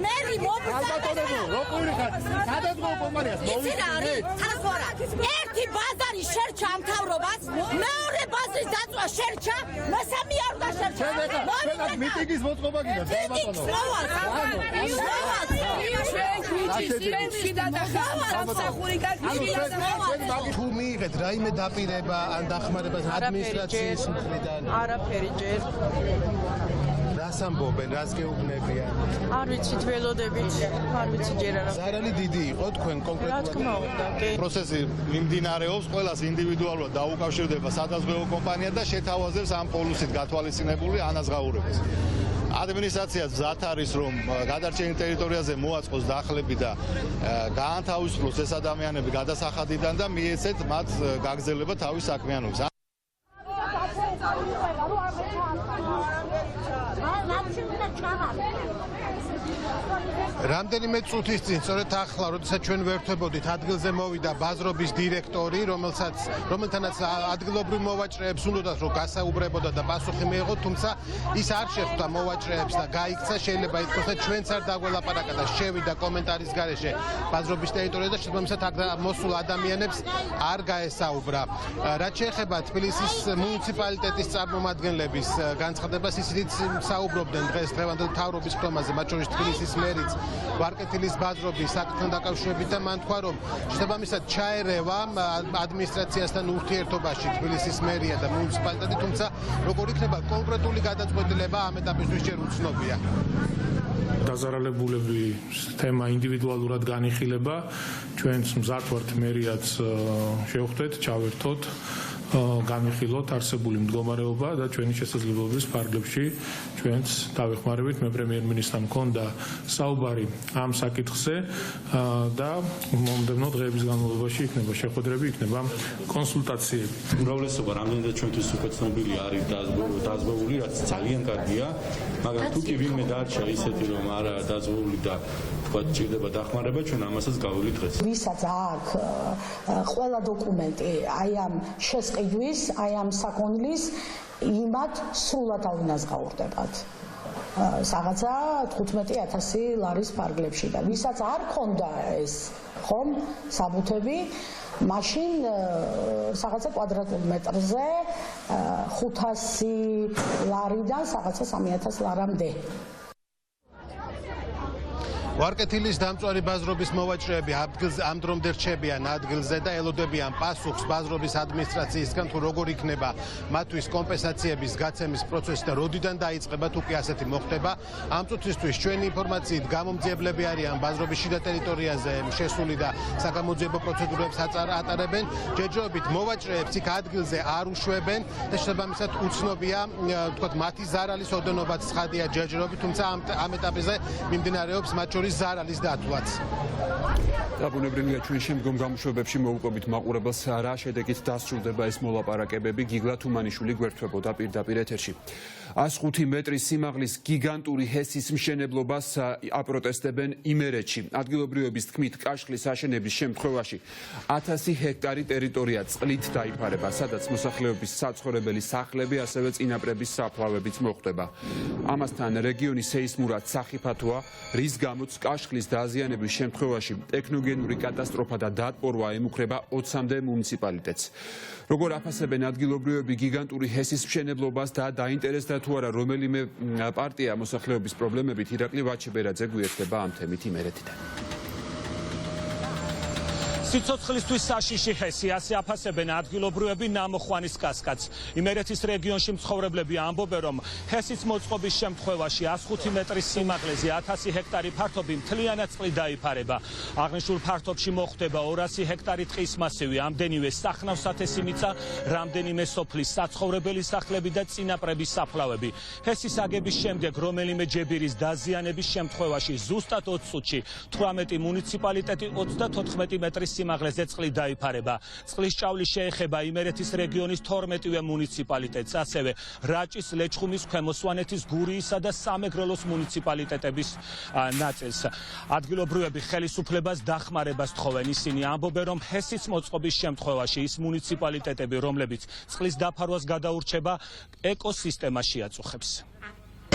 მერი მობრძანებო, რო ყვირიხარ, სადაც მოკომარიას მოვიწყეთ. ერთი ერთი ბაზარი შერჩა ამ მთავრობას, მეორე ბაზრის დაწვა შერჩა, მესამე არ უნდა შერჩა. მიტინგის მოწყობა გინდა თუ მიიღეთ რაიმე დაპირება ან დახმარებას ადმინისტრაციის მხრიდან? არაფერი ჯერ. რას ამბობენ, რას გეუბნებიან? არ ვიცით ველოდებით, არ ვიცი ჯერ არა. ზარალი დიდი იყო თქვენ კონკრეტულად? რა თქმა უნდა, კი. პროცესი მიმდინარეობს, ყველას ინდივიდუალურად დაუკავშირდება სადაზღვევო კომპანია და შეთავაზებს ამ პოლუსით გათვალისწინებული ანაზღაურებას. ადმინისტრაციაც მზად არის, რომ გადარჩენილ ტერიტორიაზე მოაწყოს დახლები და გაანთავისუფლოს ეს ადამიანები გადასახადიდან და მიეცეთ მათ გაგრძელება თავის საქმიანობას. რამდენიმე წუთის წინ, სწორედ ახლა, როდესაც ჩვენ ვერთვებოდით, ადგილზე მოვიდა ბაზრობის დირექტორი, რომელთანაც ადგილობრივ მოვაჭრეებს უნდათ, რომ გასაუბრებოდა და პასუხი მიეღო, თუმცა ის არ შეხვდა მოვაჭრეებს და გაიქცა, შეიძლება ითქვას, რომ ჩვენც არ დაგველაპარაკა და შევიდა კომენტარის გარეშე ბაზრობის ტერიტორიაზე და შესაბამისად აქ მოსულ ადამიანებს არ გაესაუბრა. რაც შეეხება თბილისის მუნიციპალიტეტის წარმომადგენლების განცხადებას, ისინიც საუბრობდნენ დღევანდელ მთავრობის ხდომაზე, მათ შორის თბილისის მერიც ვარკეთილის ბაზრობის საკითხთან დაკავშირებით და მან თქვა, რომ შესაბამისად ჩაერევა ადმინისტრაციასთან ურთიერთობაში თბილისის მერია და მუნიციპალიტეტი, თუმცა როგორ იქნება კონკრეტული გადაწყვეტილება ამ ეტაპისთვის ჯერ უცნობია. დაზარალებულების თემა ინდივიდუალურად განიხილება, ჩვენც მზად ვართ მერიაც შევხვდეთ, ჩავერთოთ, განვიხილოთ არსებული მდგომარეობა და ჩვენი შესაძლებლობების ფარგლებში ჩვენც დავეხმარებით. მე პრემიერ-მინისტრთან მქონდა საუბარი ამ საკითხზე და მომდევნო დღეების განმავლობაში იქნება შეხვედრები, იქნება კონსულტაციები. უმრავლესობა რამდენადაც ჩვენთვის უკვე ცნობილი არის დაზღვეული, რაც ძალიან კარგია, მაგრამ თუ კი ვინმე დარჩა ისეთი, რომ არა დაზღვეული და თქვა ჭირდება დახმარება, ჩვენ ამასაც გავვლით დღეს. ვისაც აქ ყველა დოკუმენტი აი ამ შესყიდვის, აი ამ საკონლის იმათ სრულად აუნაზღაურდებათ. რაღაცა 15,000 ლარის ფარგლებში და ვისაც არ ქონდა ეს ხომ საბუთები, მაშინ რაღაცა კვადრატულ მეტრზე 500 ლარიდან რაღაცა 3,000 ლარამდე. ვარკეთილის დამწვარი ბაზრობის მოვაჭრეები ამ დრომდე რჩებიან ადგილზე და ელოდებიან პასუხს ბაზრობის ადმინისტრაციისგან, თუ როგორ იქნება მათთვის კომპენსაციების გაცემის პროცესი და როდიდან დაიწყება, თუ კი ასეთი მოხდება. ამ წუთისთვის ჩვენი ინფორმაციით გამომძიებლები არიან ბაზრობის შიდა ტერიტორიაზე შესული და საგამოძიებო პროცედურებს ატარებენ. ჯერჯერობით მოვაჭრეებს იქ ადგილზე არ უშვებენ და შესაბამისად უცნობია, თქვათ, მათი ზარალის ოდენობაც ცხადია ჯერჯერობით, თუმცა ამ ეტაპზე მიმდინარეობს მათ შორის ზარალის დათვლაც. დაბუნებრივია, ჩვენ შემდგომ გამოშვებებში მოვუყვებით მაყურებელს, რა შედეგით დასრულდება ეს მოლაპარაკებები. გიგლა თუმანიშვილი გვერდთვებოდა პირდაპირ ეთერში. 105 მეტრის სიმაღლის გიგანტური ჰესის მშენებლობას აპროტესტებენ იმერეთში. ადგილობრივების თქმით, კაშხლის აშენების შემთხვევაში 1000 ჰექტარი ტერიტორია წყლით დაიფარება, სადაც მოსახლეობის საცხოვრებელი სახლები, ასევე წინაპრების საფლავებიც მოხვდება. ამასთან რეგიონი სეისმურად სახიფათოა, რის გამოც კაშხლის დაზიანების შემთხვევაში ტექნოგენური კატასტროფა და დატბორვა ემუქრება 20-მდე მუნიციპალიტეტს. როგორ აფასებენ ადგილობრივები გიგანტური ჰესის მშენებლობას და დაინტერესდა თუ არა რომელიმე პარტია მოსახლეობის პრობლემებით, ირაკლი ვაჩიბერაძე გვიერთდება ამ თემით იმერეთიდან. სიცოცხლისთვის საშიში ჰესი, ასე აფასებენ ადგილობრივები ნამოხვანის კასკადს. იმერეთის რეგიონში მცხოვრებლები ამბობენ, რომ ჰესის მოწყობის შემთხვევაში 105 მეტრის სიმაღლეზე 1000 ჰექტარი ფართობი მთლიანად წყლით დაიფარება. აღნიშნულ ფართობში მოხვდება 200 ჰექტარი ტყის მასივი, ამდენივე სახნავ-სათესი მიწა, რამდენიმე სოფლის საცხოვრებელი სახლები და წინაპრების საფლავები. ჰესის აგების შემდეგ რომელიმე ჯებირის დაზიანების შემთხვევაში ზუსტად 20 წუთში 18 მუნიციპალიტეტი 34 მეტრის სიმაღლეზე წყლით დაიფარება. წყლის ჭავლი შეეხება იმერეთის რეგიონის 12-ვე მუნიციპალიტეტს, ასევე რაჭის, ლეჩხუმის, ქვემო სვანეთის, გურიისა და სამეგრელოს მუნიციპალიტეტების ნაწილს. ადგილობრივები ხელისუფლებას დახმარებას თხოვენ. ისინი ამბობენ, რომ ჰესის მოწყობის შემთხვევაში ის მუნიციპალიტეტები, რომლებიც წყლის დაფარვას გადაურჩება, ეკოსისტემას შეაწუხებს.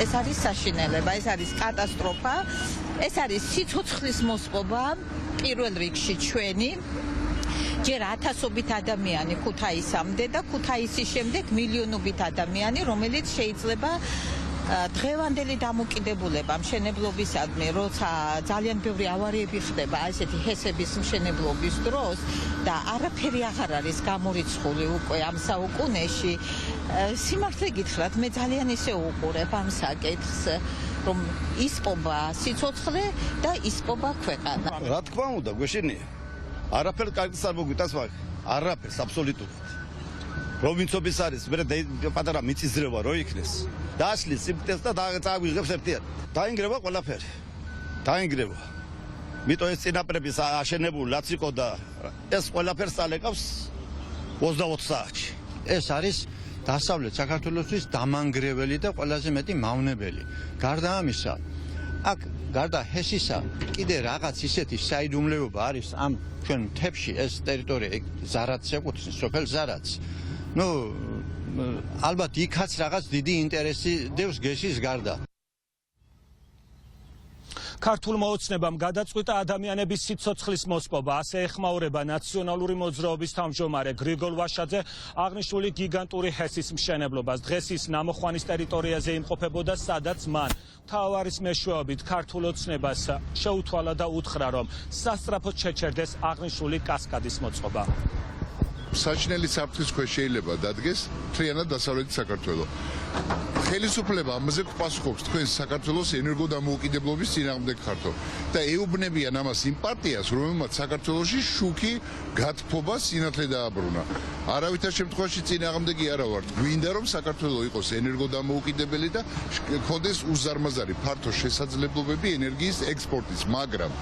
ეს არის საშინელება, ეს არის კატასტროფა, ეს არის სიცოცხლის მოსპობა, პირველ რიგში ჩვენი ჯერ 1000-ობით ადამიანი ქუთაისამდე და ქუთაისის შემდეგ მილიონობით ადამიანი, რომელიც შეიძლება დღევანდელი დამოკიდებულება მშენებლობისადმი, როცა ძალიან ბევრი ავარიები ხდება ესეთი ჰესების მშენებლობის დროს და არაფერი აღარ არის გამორიცხული უკვე ამ საუკუნეში, სიმართლე გითხრათ, მე ძალიან ისე უყურებ ამ საკითხს, რომ ისპობა სიცოცხლე და ისპობა ქვეყანა. რა თქმა უნდა, გვეშინია. არაფერს კარგს არ მოგვიტანს მაგ. არაფერს აბსოლუტურად. პროვინცობის არის, მე პატარა მიწისძვრება რო იქნეს. დააშლის სიმტკეს და წააგვიღებს ერთად. დაინგრევა ყველაფერი. დაინგრევა. მიტო ეს წინაპრების აშენებული რაც იყო და ეს ყველაფერს წალეკავს 24 საათში. ეს არის დასავლეთ საქართველოსთვის დამანგრეველი და ყველაზე მეტი მავნებელი. გარდა ამისა, აქ გარდა ჰესისა, კიდე რაღაც ისეთი საიდუმლოება არის ამ ჩვენ მთებში ეს ტერიტორია ზარათს ეკუთვნის, სოფელ ზარათს. ნუ ალბათ იქაც რაღაც დიდი ინტერესი დევს გესის გარდა. ქართულმა ოცნებამ გადაწყვიტა ადამიანების სიცოცხლის მოსპობა, ასე ეხმაურება ნაციონალური მოძრაობის თავმჯდომარე გრიგოლ ვაშაძე აღნიშნული გიგანტური ჰესის მშენებლობას. დღეს ის ნამოხვანის ტერიტორიაზე იმყოფებოდა, სადაც მან მთავარის მეშვეობით ქართულ ოცნებას შეუთვალა და უთხრა, რომ სასწრაფოდ შეჩერდეს აღნიშნული კასკადის მოწყობა. საჩნელი საფრთხის ქვეშ შეიძლება დადგეს მთლიანად დასავლეთი საქართველო. ხელისუფლება ამაზე გვპასუხობს თქვენს საქართველოს ენერგოდამოუკიდებლობის წინააღმდეგ ხართო და ეუბნებიან ამას იმ პარტიას, რომელმაც საქართველოში შუქი გათფობა სინათლე დააბრუნა. არავითარ შემთხვევაში წინააღმდეგი არა ვართ. გვინდა რომ საქართველო იყოს ენერგოდამოუკიდებელი და ჰქონდეს უზარმაზარი ფართო შესაძლებლობები ენერგიის ექსპორტის, მაგრამ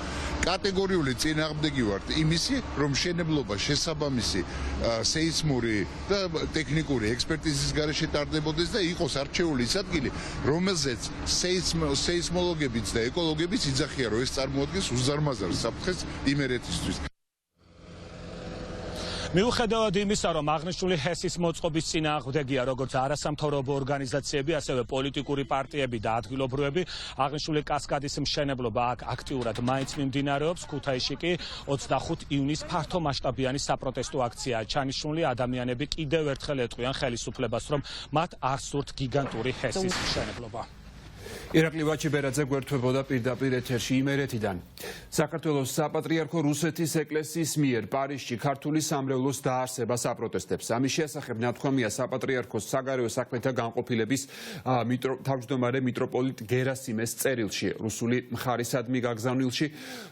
კატეგორიული წინააღმდეგი ვართ იმისი, რომ მშენებლობა შესაბამისი სეისმური და ტექნიკური ექსპერტიზის გარეშე ტარდებოდეს და იყოს არჩეული ის ადგილი, რომელზეც სეისმოლოგებიც და ეკოლოგებიც იძახიან, რომ ეს წარმოადგენს უზარმაზარ საფრთხეს იმერეთისთვის. მიუხედავად იმისა, რომ აღნიშნული ჰესის მოწყობის წინააღმდეგია როგორც არასამთავრობო ორგანიზაციები, ასევე პოლიტიკური პარტიები და ადგილობრივები, აღნიშნული კასკადის მშენებლობა აქ აქტიურად მაინც მიმდინარეობს. ქუთაისში კი 25 ივნისს ფართომასშტაბიანი საპროტესტო აქციაა ჩანიშნული. ადამიანები კიდევ ერთხელ ეტყვიან ხელისუფლებას, რომ მათ არ სურთ გიგანტური ჰესის მშენებლობა. ირაკლი ვაჩიბერაძე გვერდთვებოდა პირდაპირ ეთერში იმერეთიდან. საქართველოს საპატრიარქო რუსეთის ეკლესიის მიერ პარიზში ქართული სამრევლოს დაარსებას აპროტესტებს. ამის შესახებ ნათქვამია საპატრიარქოს საგარეო საქმეთა განყოფილების თავმჯდომარე მიტროპოლიტ გერასიმეს წერილში, რუსული მხარისადმი გაგზავნილში,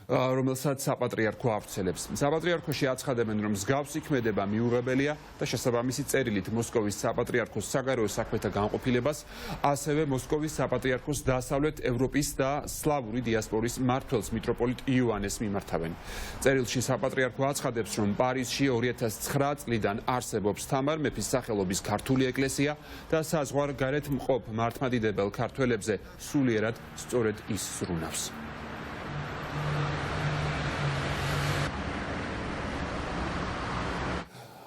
რომელსაც საპატრიარქო ავრცელებს. საპატრიარქოში აცხადებენ, რომ მსგავსი ქმედება მიუღებელია და შესაბამისი წერილით მოსკოვის საპატრიარქოს საგარეო საქმეთა განყოფილებას, ასევე მოსკოვის საპატრიარქოს დასავლეთ ევროპის და სლავური დიასპორის მმართველს მიტროპოლიტ იოანეს მიმართავენ. წერილში საპატრიარქო აცხადებს, რომ პარიზში 2009 წლიდან არსებობს თამარ მეფის სახელობის ქართული ეკლესია და საზღვარგარეთ მყოფ მართლმადიდებელ ქართველებზე სულიერად სწორედ ის სრუნავს.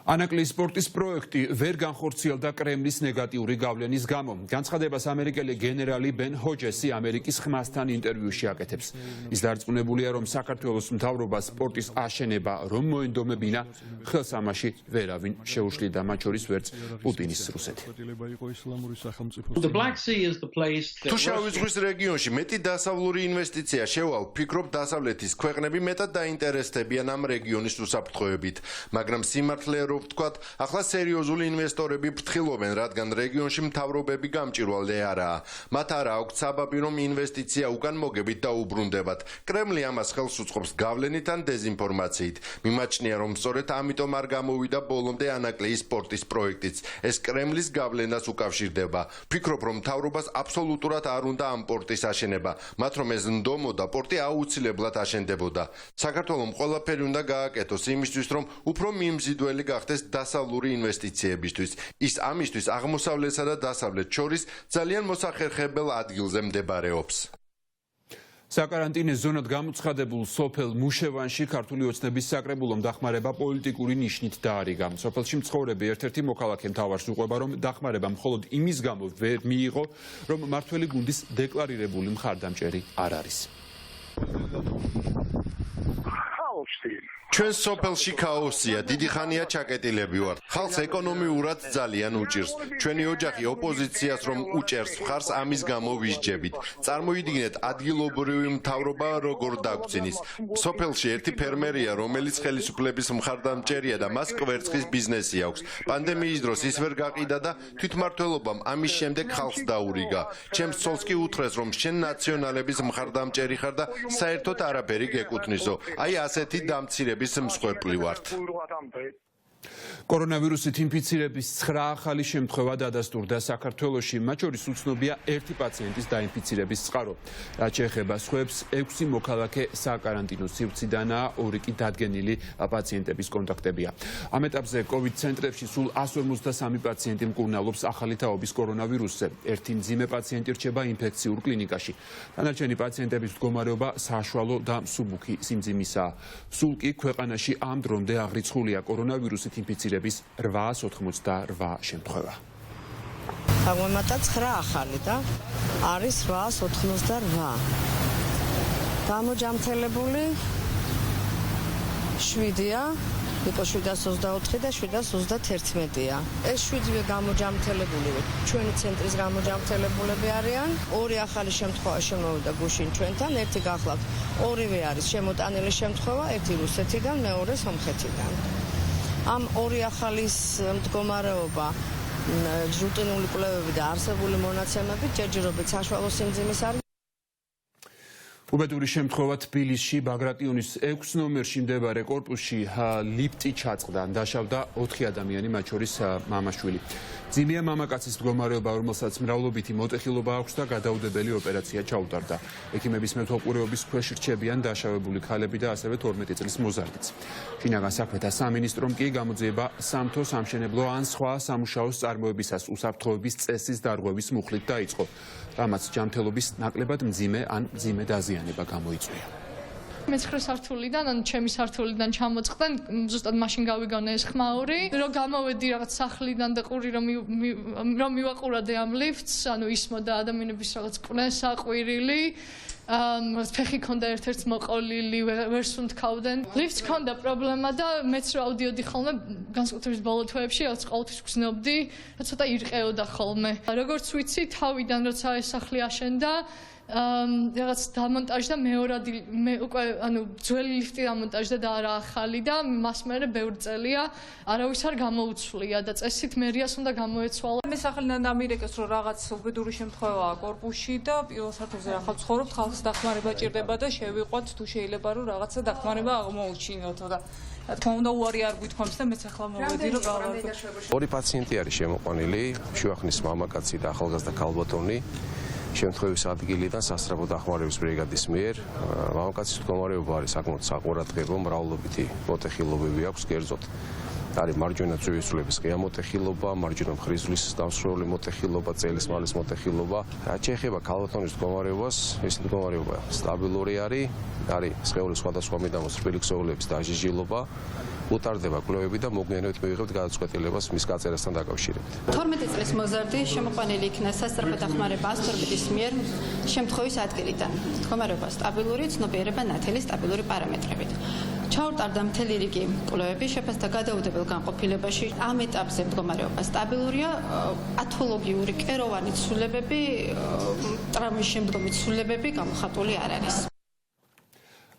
ანაკლის სპორტის პროექტი ვერ განხორციელდა კრემლის ნეგატიური გავლენის გამო. განცხადებას ამერიკელი გენერალი ბენ ჰოჯესი ამერიკის ხმასთან ინტერვიუში აკეთებს. ის დარწმუნებულია, რომ საქართველოს მთავრობას სპორტის აშენება რომ მოენდომებინა, ხელს ამაში ვერავინ შეუშლიდა, მათ შორის ვერც პუტინის რუსეთი. თუ შავი ზღვის რეგიონში მეტი დასავლური ინვესტიცია შევალ, ვფიქრობ დასავლეთის ქვეყნები მეტად დაინტერესდებიან ამ რეგიონის უსაფრთხოებით, მაგრამ სიმართლე ვთქვათ, ახლა სერიოზული ინვესტორები ფრთხილობენ, რადგან რეგიონში მთავრობები გამჭირვალე არაა. მათ არ აქვთ საბაბი, რომ ინვესტიცია უკან მოგებით დაუბრუნდებათ. კრემლი ამას ხელს უწყობს გავლენით ან დეზინფორმაციით. მიმაჩნია, რომ სწორედ ამიტომ არ გამოვიდა ბოლომდე ანაკლიის სპორტის პროექტიც. ეს კრემლის გავლენას უკავშირდება. ვფიქრობ, რომ მთავრობას აბსოლუტურად არ უნდა ამ პორტის აშენება, მათ რომ ეს ნდომოდა, პორტი აუცილებლად აშენდებოდა. საქართველოს ყველაფერი უნდა გააკეთოს იმისთვის, რომ უფრო მიმზიდველი გახდეს დასავლური ინვესტიციებისთვის. ის ამისთვის აღმოსავლეთსა და დასავლეთს შორის ძალიან მოსახერხებელ ადგილზე მდებარეობს. საკარანტინე ზონად გამოცხადებულ სოფელ მუშევანში ქართული ოცნების საკრებულომ დახმარება პოლიტიკური ნიშნით დაარიგა. სოფელში მცხოვრები ერთ-ერთი მოქალაქე მთავარს უყვება, რომ დახმარება მხოლოდ იმის გამო ვერ მიიღო, რომ მართველი გუნდის δεკლარირებული მხარდამჭერი არ არის. ჩვენ სოფელში ქაოსია, დიდი ხანია ჩაკეტილები ვართ. ხალხს ეკონომიურად ძალიან უჭირს. ჩვენი ოჯახი ოპოზიციას რომ უჭერს მხარს, ამის გამო ვისჯებით. წარმოიდგინეთ, ადგილობრივი მთავრობა როგორ დაგვრცინს. სოფელში ერთი ფერმერია, რომელიც ხელისუფლების მხარდამჭერია და მას კვერცხის ბიზნესი აქვს. პანდემიის დროს ის ვერ გაყიდა და თვითმმართველობამ ამის შემდეგ ხალხს დაურიგა. ჩემს ცოლს კი უთხრეს, რომ შენ ნაციონალების მხარდამჭერი ხარ და საერთოდ არაფერი გეკუთვნისო. აი ასეთი დამცირების მსხვერპლი ვართ. კორონავირუსით ინფიცირების 9 ახალი შემთხვევა დადასტურდა საქართველოში, მათ შორის უცნობია 1 პაციენტის დაინფიცირების წყარო. რაც შეეხება სხვებს, 6 მოქალაქე საკარანტინო სივრციდანაა, 2 კი დადგენილი პაციენტების კონტაქტებია. ამ ეტაპზე COVID ცენტრებში სულ 153 პაციენტი მკურნალობს ახალი თაობის კორონავირუსზე. 1 მძიმე პაციენტი რჩება ინფექციურ კლინიკაში. დანარჩენი პაციენტების მდგომარეობა საშუალო და მსუბუქი სიმძიმისაა. სულ კი ქვეყანაში ამ დრომდე აღრიცხულია კორონავირუსით ინფიცირების 888 შემთხვევა. აღვემატა 9 ახალი და არის 888. გამოჯამთელებული 7-ია, იყო 724 და 731-ია. ეს 7-ვე გამოჯამთელებული ჩვენი ცენტრის გამოჯამთელებულები არიან. 2 ახალი შემთხვევა შემოვიდა გუშინ ჩვენთან, 1 გახლავთ. 2-ვე არის შემოტანილი შემთხვევა, 1 რუსეთიდან, მეორე სომხეთიდან. ამ 2 ახალის მდგომარეობა რუტინული კვლევები და არსებული მონაცემებით ჯერჯერობით საშუალო სიმძიმის არის. უბედური შემთხვევა თბილისში ბაგრატიონის 6 ნომერში მდებარე კორპუსში ლიფტი ჩაწყდა, დაშავდა 4 ადამიანი, მათ შორის მამაშვილი. ძიმია მამაკაცის მდგომარეობა, რომელსაც მრავლობითი მოტეხილობა აქვს და გადაუდებელი ოპერაცია ჩაუტარდა. ექიმების მეთვალყურეობის ქვეშ რჩებიან დაშავებული ქალები და ასევე 12 წლის მოზარდიც. შინაგან საქმეთა სამინისტრომ კი გამოძიება სამთო, სამშენებლო ან სხვა სამუშაოს წარმოებისას უსაფრთხოების წესის დარღვევის მუხლით დაიწყო, რამაც ჯანმრთელობის ნაკლებად მძიმე ან მძიმე დაზიანება გამოიწვია. მე-9 სართულიდან, ანუ ჩემი სართულიდან ჩამოწყდა, ზუსტად მაშინ გავიგონე ეს ხმაური, რომ გამოვედი რაღაც სახლიდან და ყური რომ მივაყურადე ამ ლიფტს, ანუ ისმოდა ადამიანების რაღაც ყნესაყვირილი, ფეხი ქონდა ერთ-ერთ მოყოლილი, ვერ სუნთქავდნენ. ლიფტს ქონდა პრობლემა და მეც რა ავდიოდი ხოლმე განსაკუთრებით ბოლო თვეებში, რაც ყოველთვის გზნობდი, და ცოტა ირყეოდა ხოლმე. როგორც ვიცი, თავიდან როცა ეს სახლი აშენდა, რაღაც დამონტაჟდა მეორადი უკვე ანუ ძველი ლიფტი დამონტაჟდა და არა ახალი და მას მერე ბევრი წელია არავის არ გამოუცვლია და წესით მერიას უნდა გამოეცვალა. მე სახლიდან დამირეკეს რომ რაღაც უბედური შემთხვევაა კორპუსში და პირველ სართულზე რა ხალხ ცხოვრობთ, ხალხს დახმარება ჭირდება და შევიყვათ თუ შეიძლება რომ რაღაცა დახმარება აღმოუჩინოთ და რა თქმა უნდა უარი არ გვითხოვს და მეც ახლა მოვედი რომ გავარკვევ. 2 პაციენტი არის შემოყვანილი, შუახნის მამაკაცი და ახალგაზრდა ქალბატონი. შემთხვევის ადგილიდან სასწრაფო დახმარების ბრიგადის მიერ მამაკაცის მდგომარეობა არის საკმაოდ საყურადღებო, მრავლობითი მოტეხილობები აქვს, კერძოდ არის მარჯვენა წვივისვლების ღია მოტეხილობა, მარჯვენა მხრიზვლის დამსროლი მოტეხილობა, წელის მალის მოტეხილობა. რაც შეეხება ქალბატონის მდგომარეობას, ეს მდგომარეობა სტაბილური არის სხეულის სხვადასხვა მიდამოს რბილი ქსოვილების დაჟიჟილობა. უტარდება კვლევები და მოგვიანებით მივიღებთ გადაწყვეტილებას მის გაწერასთან დაკავშირებით. 12 წლის მოზარდი შემოყვანილი იქნა სასწრაფო დახმარება 112-ის მიერ შემთხვევის ადგილიდან. მდგომარეობა სტაბილური, ცნობიერება ნათელი სტაბილური პარამეტრებით. ჩაუტარდა მთელი რიგი კვლევები, შეფასდა გადაუდებელ განყოფილებაში. ამ ეტაპზე მდგომარეობა სტაბილურია, პათოლოგიური კეროვანი ცვლილებები, ტრამვის შემდგომი ცვლილებები გამოხატული არ არის.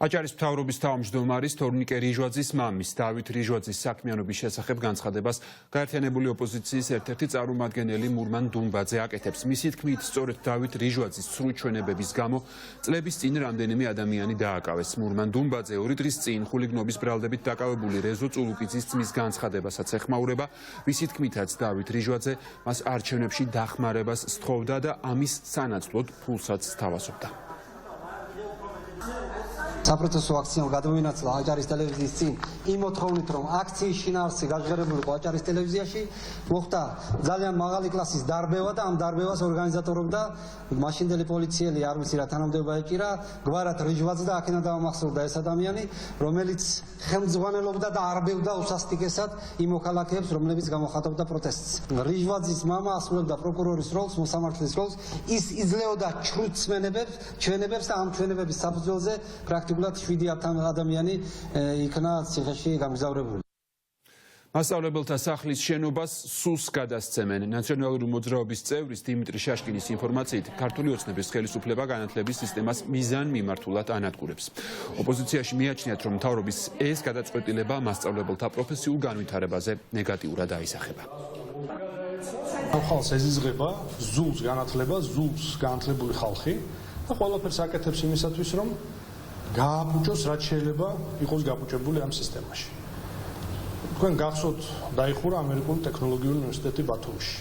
აჭარის მთავრობის თავმჯდომარის თორნიკე რიჟვაძის მამის დავით რიჟვაძის საქმიანობის შესახებ განცხადებას გაერთიანებული ოპოზიციის ერთ-ერთი წარმომადგენელი მურმან დუმბაძე აკეთებს. მისი თქმით, სწორედ დავით რიჟვაძის სრულჩვენებების გამო წლების წინ რამდენიმე ადამიანი დააკავეს. მურმან დუმბაძე 2 დღის წინ ხულიგნობის ბრალდებით დაკავებული რეზო წულუკიძის ძმის განცხადებასაც ეხმაურება. მისი თქმითაც დავით რიჟვაძე მას არჩევნებში დახმარებას სთხოვდა და ამის სანაცვლოდ ფულსაც სთავაზობდა. საპროტესტო აქციამ გადმოინაცვლა აჭარის ტელევიზიის წინ იმ მოთხოვნით, რომ აქციის შინაარსი გაჟღერებულიყო აჭარის ტელევიზიაში, მოხდა ძალიან მაღალი კლასის დარბევა და ამ დარბევას ორგანიზატორობდა მაშინდელი პოლიციელი, არ ვიცი რა თანამდებობა ეჭირა, გვარად რიჟვაძე და აქედან დამახსოვრდა ეს ადამიანი, რომელიც ხელმძღვანელობდა და არბევდა უსასტიკესად იმ მოქალაქეებს, რომლებიც გამოხატავდა პროტესტს. რიჟვაძის მამა ასრულებდა პროკურორის როლს, მოსამართლის როლს, ის იძლეოდა ჩრუთ ჩვენებებს და ამ ჩვენებების საფუძველზე პრაქტიკულად 7 ადამიანი იქნა ციხეში გამგზავრებული. მასწავლებელთა სახლის შენობას სულს გადასცემენ. ნაციონალური მოძრაობის წევრის დიმიტრი შაშკინის ინფორმაციით, ქართული ოცნების ხელისუფლება განათლების სისტემას მიზანმიმართულად ანადგურებს. ოპოზიციაში მიაჩნიათ, რომ მთავრობის ეს გადაწყვეტილება მასწავლებელთა პროფესიულ განვითარებაზე ნეგატიურად აისახება. ხალხს ეზიზღება ზულს განათლება, ზულს განათლებული ხალხი და ყველაფერს აკეთებს იმისათვის, რომ გააბუჭოს, რაც შეიძლება იყოს გაბუჭებული ამ სისტემაში. თქვენ გახსოვთ, დაიხურა ამერიკული ტექნოლოგიური უნივერსიტეტი ბათუმში.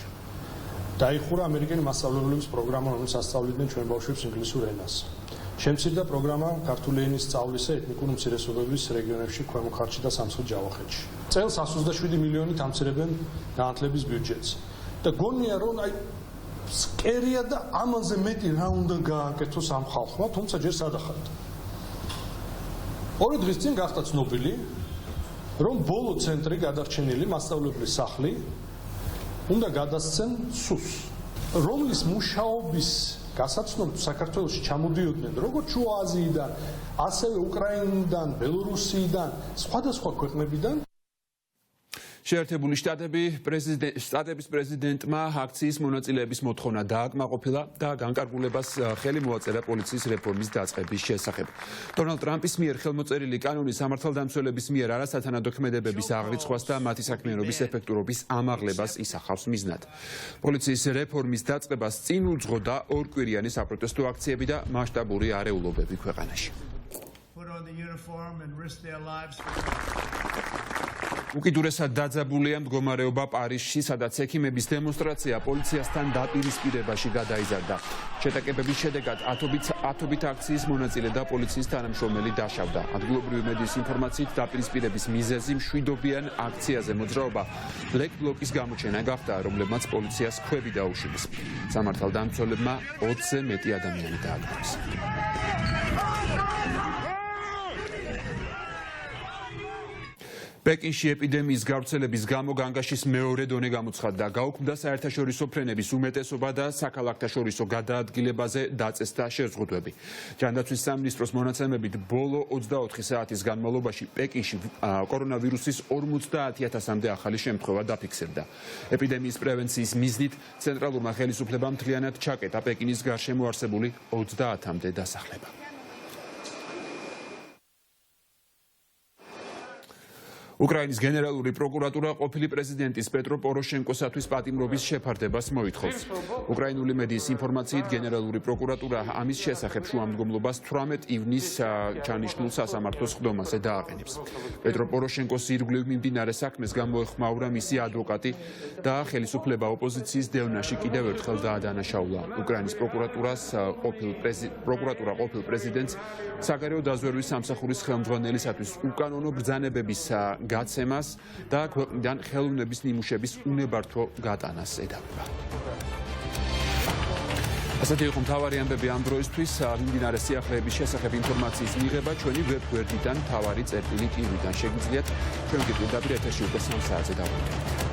დაიხურა ამერიკელი მასწავლებლების პროგრამა, რომელიც ასწავლიდნენ ჩვენ ბავშვებს ინგლისურ ენას. შემცირდა პროგრამა ქართული ენის სწავლისა ეთნიკური უმცირესობების რეგიონებში, ქვემო ქართლში და სამხრეთ ჯავახეთში. წელს 127 მილიონით ამცირებენ განათლების ბიუჯეტს. და გონია, რომ სკერია და ამაზე მეტი რა უნდა გააკეთოს ამ ხალხმა, თუმცა ჯერ სადახართ. ორი დღის წინ გახდა ცნობილი, რომ ბოლო ცენტრი გადარჩენილი მასწავლებლის სახლი უნდა გადასცენ სუს, რომლის მუშაობის გასაცნობად საქართველოში ჩამოდიოდნენ როგორც შუა აზიიდან, ასევე უკრაინიდან, ბელორუსიიდან, სხვადასხვა ქვეყნებიდან. შეერთებული შტატების პრეზიდენტმა აქციის მონაწილეების მოთხოვნა დააკმაყოფილა და განკარგულებას ხელი მოაწერა პოლიციის რეფორმის დაწყების შესახებ. დონალდ ტრამპის მიერ ხელმოწერილი კანონი სამართალდამცველების მიერ არასათანადო ქმედებების აღრიცხვას და მათი საქმიანობის ეფექტურობის ამაღლებას ისახავს მიზნად. პოლიციის რეფორმის დაწყებას წინ უძღოდა ორკვირიანი საპროტესტო აქციები და მასშტაბური არეულობები ქვეყანაში. უკიდურესად დაძაბულია მდგომარეობა პარიზში, სადაც ექიმების დემონსტრაცია პოლიციასთან დაპირისპირებაში გადაიზარდა. შეტაკებების შედეგად ათობით აქციის მონაწილე და პოლიციის თანამშრომელი დაშავდა. ადგილობრივი მედიის ინფორმაციით, დაპირისპირების მიზეზი მშვიდობიან აქციაზე მოძრაობა ბლეკ ბლოკის გამოჩენა გახდა, რომლებმაც პოლიციას ქვები დაუშინეს. სამართალდამცველებმა 20-ზე მეტი ადამიანი დააგდოს. პეკინში ეპიდემიის გავრცელების გამო განგაშის მეორე დონე გამოცხადდა. გაუქმდა საერთაშორისო ფრენების უმეტესობა და საქალაქთაშორისო გადაადგილებაზე დაწესდა შეზღუდვები. ჯანდაცვის სამინისტროს მონაცემებით ბოლო 24 საათის განმავლობაში პეკინში კორონავირუსის 50,000-მდე ახალი შემთხვევა დაფიქსირდა. ეპიდემიის პრევენციის მიზნით ცენტრალურმა ხელისუფლებამ მთლიანად ჩაკეტა პეკინის გარშემო არსებული 30-მდე დასახლება. უკრაინის გენერალური პროკურატურა ყოფილი პრეზიდენტის პეტრო პოროშენკოსათვის პატიმრობის შეფარდებას მოითხოვს. უკრაინული მედიის ინფორმაციით, გენერალური პროკურატურა ამის შესახებ შუამდგომლობას 18 ივნისს ჩანიშნულ სასამართლო სხდომაზე დააყენებს. პეტრო პოროშენკოს ირგვლივ მიმდინარე საქმეს გამოეხმაურა მისი ადვოკატი და ხელისუფლება ოპოზიციის დევნაში კიდევ ერთხელ დაადანაშაულა. უკრაინის პროკურატურა ყოფილ პრეზიდენტს საგარეო დაზვერვის სამსახურის ხელმძღვანელისათვის უკანონო ბრძანებების გაცემას და ქვეყნიდან ხელოვნების ნიმუშების უნებართვო გატანას ედავება. ასეთი იყო მთავარი ამბები ამ დროისთვის. მიმდინარე სიახლეების შესახებ ინფორმაციის მიღება ჩვენი ვებ-გვერდიდან mtavari.tv-დან შეგიძლიათ. ჩვენ კი პირდაპირ ეთერში უკვე 3 საათზე დავუდგენთ.